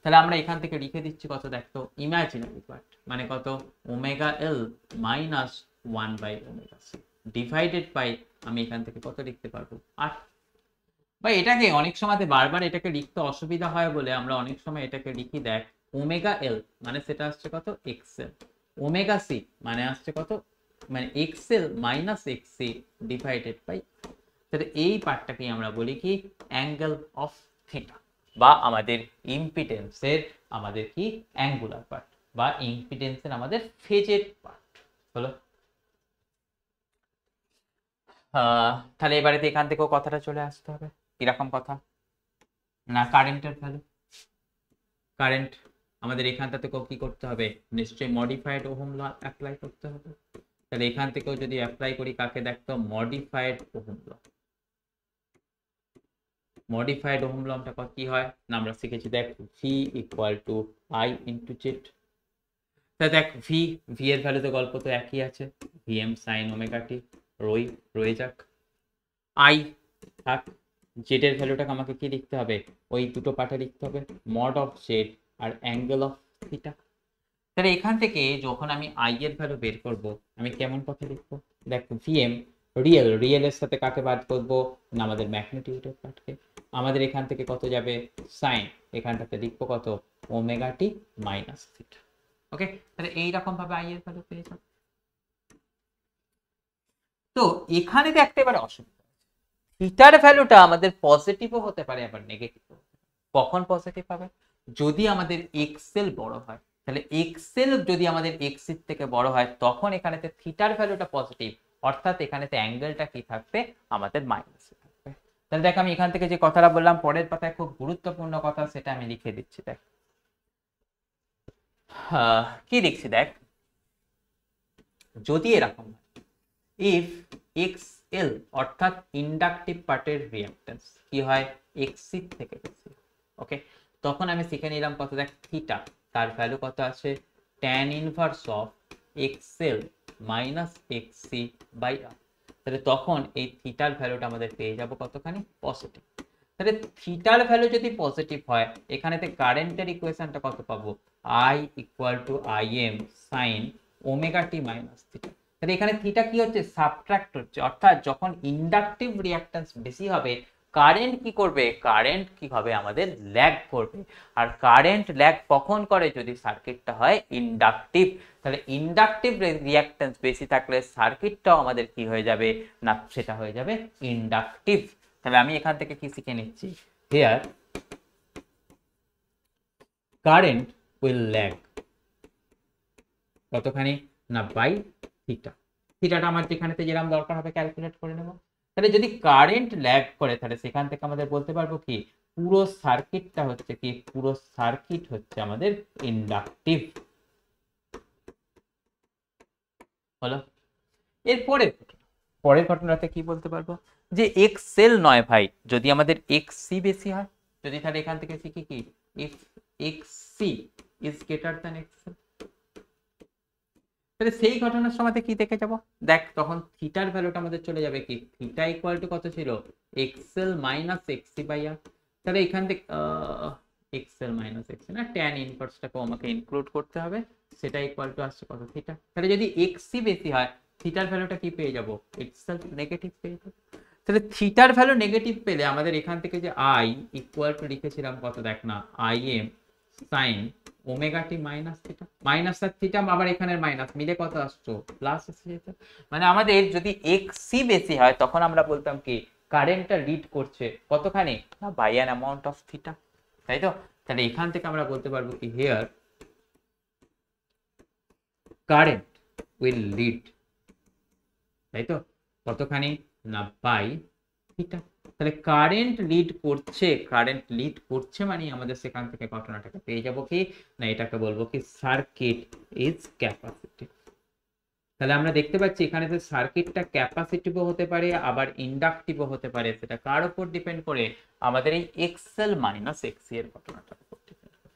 তাহলে আমরা এখান থেকে লিখে দিচ্ছি কত, দেখো ইমাজিনারি পার্ট মানে কত, omega L minus one by omega C divided by, আমি এখান থেকে কত লিখতে পারবো, 8। বা এটাকে অনেক সময় বারবার এটাকে লিখতে অসুবিধা হয় বলে আমরা অনেক সময় এটাকে লিখি, দেখ ওমেগা এল মানে সেটা আসছে কত, এক্সএল, ওমেগা সি মানে আসছে কত, মানে XL minus XC divided by. তাহলে এই পার্টটাকেই আমরা বলি কি অ্যাঙ্গেল অফ থিটা, বা আমাদের ইম্পিডেন্সের আমাদের কি অ্যাঙ্গুলার পার্ট, বা ইম্পিডেন্সের আমাদের ফেজের পার্ট হলো। তাহলে এবারে এখান থেকেও কথাটা চলে আসতে হবে, কিরকম কথা না, কারেন্টের ভ্যালু, কারেন্ট আমাদের এখানটা থেকেও কি করতে হবে, নিশ্চয়ই মডিফাইড ওহম ল অ্যাপ্লাই করতে হবে। তাহলে এখান থেকেও যদি অ্যাপ্লাই করি কাকে, দেখতো মডিফাইড ওহম ল। মডিফাইড ওহম লটা কি হয় না, আমরা শিখেছি দেখ V equal to I into Z. তা দেখ ভি এর ভ্যালু তো গল্প তো একই আছে, ভিএম সাইন ওমেগা টি, রয়ে যাক। আই থাক, জেডের ভ্যালুটাকে আমাকে কি লিখতে হবে, ওই দুটো পার্টে লিখতে হবে, মড অফ জেড আর অ্যাঙ্গেল অফ থিটা। তাহলে এখান থেকে যখন আমি আই এর ভ্যালু বের করব, আমি কেমন কথা লিখবো, দেখো ভিএম রিয়েলের সাথে কাকে বাদ করবো না, আমাদের ম্যাগনিটিউডের পার্টকে। আমাদের এখান থেকে কত যাবে সাইন, এখানটাতে লিখবো কত omega T minus theta. Okay, তাহলে এইরকম ভাবে আই এর ভ্যালু পেয়ে যাবো। তো এখানে তো একটা এবার অসুবিধা, থিটার ভ্যালুটা আমাদের পজিটিভও হতে পারে আবার নেগেটিভ। কখন পজিটিভ হবে, যদি আমাদের এক্সেল বড় হয়। তাহলে এক্সেল যদি আমাদের এক্স এর থেকে বড় হয় তখন এখানেতে থিটার ভ্যালুটা পজিটিভ, অর্থাৎ এখানেতে অ্যাঙ্গেলটা কি থাকবে আমাদের মাইনাসে থাকবে। তাহলে দেখ আমি এখান থেকে যে কথাটা বললাম পরের পাতায় খুব গুরুত্বপূর্ণ কথা, সেটা আমি লিখে দিচ্ছি। দেখ কি লিখছি দেখ, যদি এরকম ইফ এক্স এল অর্থাৎ ইন্ডাকটিভ পার্টের রিঅ্যাকট্যান্স কি হয় এক্সি থেকে বেশি, ওকে, তখন আমি শিখে নিলাম কত, দেখ থিটা তার ভ্যালু কত আছে tan inverse of XL minus XC by R. তাহলে তখন এই থিটার ভ্যালুটা আমাদের পেয়ে যাব কতখানি পজিটিভ। তাহলে থিটার ভ্যালু যদি পজিটিভ হয়, এখানেতে কারেন্টের ইকুয়েশনটা কত পাবো, I equal to I M sine omega T minus theta. তাহলে এখানে থিটা কি হচ্ছে সাবট্রাক্ট হচ্ছে, অর্থাৎ যখন ইন্ডাকটিভ রিঅ্যাকট্যান্স বেশি হবে কারেন্ট কি করবে, কারেন্ট কি হবে আমাদের ল্যাগ করবে। আর কারেন্ট ল্যাগ কখন করে, যদি সার্কিটটা হয় ইন্ডাকটিভ। তাহলে ইন্ডাকটিভ রিঅ্যাকট্যান্স বেশি থাকলে সার্কিটটাও আমাদের কি হয়ে যাবে না, সেটা হয়ে যাবে ইন্ডাকটিভ। তাহলে আমি এখান থেকে কি শিখে নিচ্ছি, হিয়ার কারেন্ট উইল ল্যাগ কতখানি না বাই থিটা। থিটাটা আমার যেখানেতে যেরকম দরকার হবে ক্যালকুলেট করে নেব। তাহলে যদি কারেন্ট ল্যাগ করে তাহলে সেখান থেকে আমাদের বলতে পারবো কি পুরো সার্কিটটা হচ্ছে কি, পুরো সার্কিট হচ্ছে আমাদের ইন্ডাকটিভ। হলো, এরপরে পরের ঘটনাতে কি বলতে পারবো, যে এক্সেল নয় ভাই, যদি আমাদের এক্সসি বেশি হয়, যদি তাহলে এখান থেকে শিখি কি if XC is greater than XL, তাহলে সেই ঘটনার সময় কি দেখে যাব, দেখ তখন থিটার ভ্যালুটা আমাদের চলে যাবে কি, থিটা ইকুয়াল টু কত ছিল XL minus XC by R. তাহলে এখান থেকে এক্সএল মাইনাস এক্সি না, ট্যান ইনভার্সটাকেও আমাকে ইনক্লুড করতে হবে, সেটা ইকুয়াল টু আসছে কত থিটা। তাহলে যদি এক্সি বেশি হয় থিটার ভ্যালুটা কি পেয়ে যাব, এক্সএল নেগেটিভ পেয়ে যাব। তাহলে থিটার ভ্যালু নেগেটিভ পেলে আমাদের এখান থেকে যে আই ইকুয়াল টু লিখেছিলাম কত দেখ না, I M sine omega T minus theta, minus আর থিটা আবার এখানের মাইনাস মিলে কত আসছো প্লাস এসে যেত। মানে আমাদের যদি এক্সি বেশি হয় তখন আমরা বলতাম কি কারেন্টটা লিড করছে কতখানি না by an amount of theta, তাই তো। তাহলে এখান থেকে আমরা বলতে পারবো কি হিয়ার কারেন্ট উইল লিড, তাই তো কতখানি না বাই থিটা। তাহলে কারেন্ট লিড করছে, কারেন্ট লিড করছে মানে আমাদের সেখান থেকে ঘটনাটাকে পেয়ে যাব কি না, এটাকে বলবো কি সার্কিট ইজ ক্যাপাসিটিভ। তাহলে আমরা দেখতে পাচ্ছি এখানে যে সার্কিটটা ক্যাপাসিটিভও হতে পারে আবার ইন্ডাকটিভও হতে পারে, সেটা কার উপর ডিপেন্ড করে, আমাদের এই এক্সএল মাইনাস এক্সি এর ঘটনাটার উপর ডিপেন্ড করে।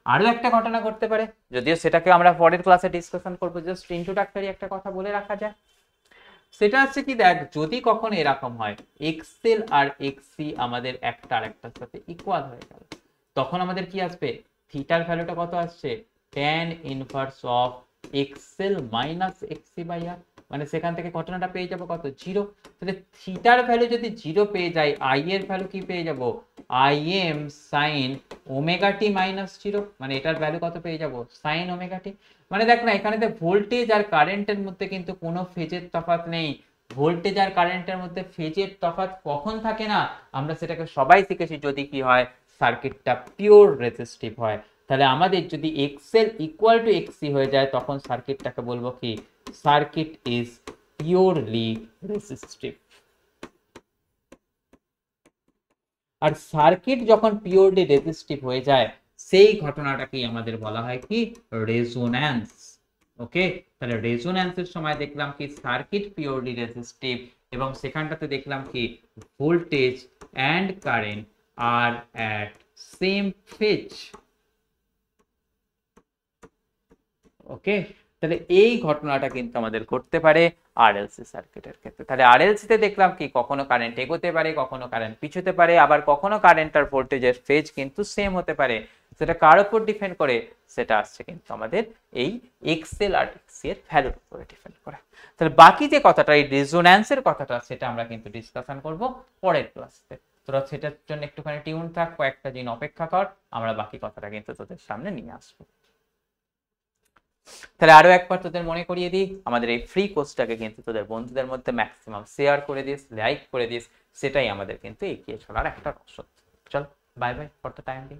আরো একটা ঘটনা ঘটতে পারে, যদিও সেটাকে আমরা পরের ক্লাসে ডিসকাশন করবো, জাস্ট ইন্ট্রোডাক্টরি একটা কথা বলে রাখা যায়। সেটা হচ্ছে কি দেখ, যদি কখনো এরকম হয় এক্সএল আর এক্সি আমাদের একটা আর একটার সাথে ইকুয়াল হয়ে গেল, তখন আমাদের কি আসবে, থিটার ভ্যালুটা কত আসছে tan inverse of XL minus XC by R, মানে সেখান থেকে ঘটনাটা পেয়ে যাব কত জিরো। তাহলে থিটার ভ্যালু যদি জিরো পেয়ে যায় আই এর ভ্যালু কি পেয়ে যাব, I M sine omega T minus zero, মানে এটার ভ্যালু কত পেয়ে যাব সাইন ওমেগা টি। মানে দেখ না এখানে ভোল্টেজ আর কারেন্টের মধ্যে কিন্তু কোনো ফেজের তফাৎ নেই। ভোল্টেজ আর কারেন্টের মধ্যে ফেজের তফাৎ কখন থাকে না, আমরা সেটাকে সবাই শিখেছি যদি কি হয় সার্কিটটা পিওর রেজিস্টিভ হয়। তাহলে আমাদের যদি এক্সএল ইকুয়াল টু এক্সি হয়ে যায় তখন সার্কিটটাকে বলবো কি সার্কিট ইজ পিওরলি রেজিস্টিভ। আর সার্কিট যখন পিওরলি রেজিস্টিভ হয়ে যায় সেই ঘটনাটাকেই আমাদের বলা হয় কি রেজোন্যান্স। ওকে, তাহলে রেজোন্যান্সের সময় দেখলাম কি সার্কিট পিওরলি রেজিস্টিভ এবং সেখানটাতে দেখলাম কি voltage and current are at same phase. Okay, তাহলে এই ঘটনাটা কিন্তু আমাদের ঘটতে পারে আরএলসি সার্কিটের ক্ষেত্রে। তাহলে আরএলসি তে দেখলাম কি কখনো কারেন্ট এগোতে পারে, কখনো কারেন্ট পিছোতে পারে, আবার কখনো কারেন্ট আর ভোল্টেজের ফেজ কিন্তু সেম হতে পারে। সেটা কার উপর ডিপেন্ড করে? সেটা আসছে কিন্তু আমাদের এই এক্সএল আর এক্সসি এর ভ্যালুর উপরে ডিপেন্ড করে। তাহলে বাকি যে কথাটা, এই রেজোন্যান্সের কথাটা, সেটা আমরা কিন্তু ডিসকাশন করব পরের ক্লাসে। তোরা সেটার জন্য একটুখানি টিউন থাক, কয়েকটা দিন অপেক্ষা কর, আমরা বাকি কথাটা কিন্তু তোদের সামনে নিয়ে আসবো। তাহলে আরো একবার তোদের মনে করিয়ে দিই, আমাদের এই ফ্রি কোর্সটাকে কিন্তু তোদের বন্ধুদের মধ্যে ম্যাক্সিমাম শেয়ার করে দিস, লাইক করে দিস, সেটাই আমাদের কিন্তু এগিয়ে চলার একটা রসদ। চল, bye bye for the time being.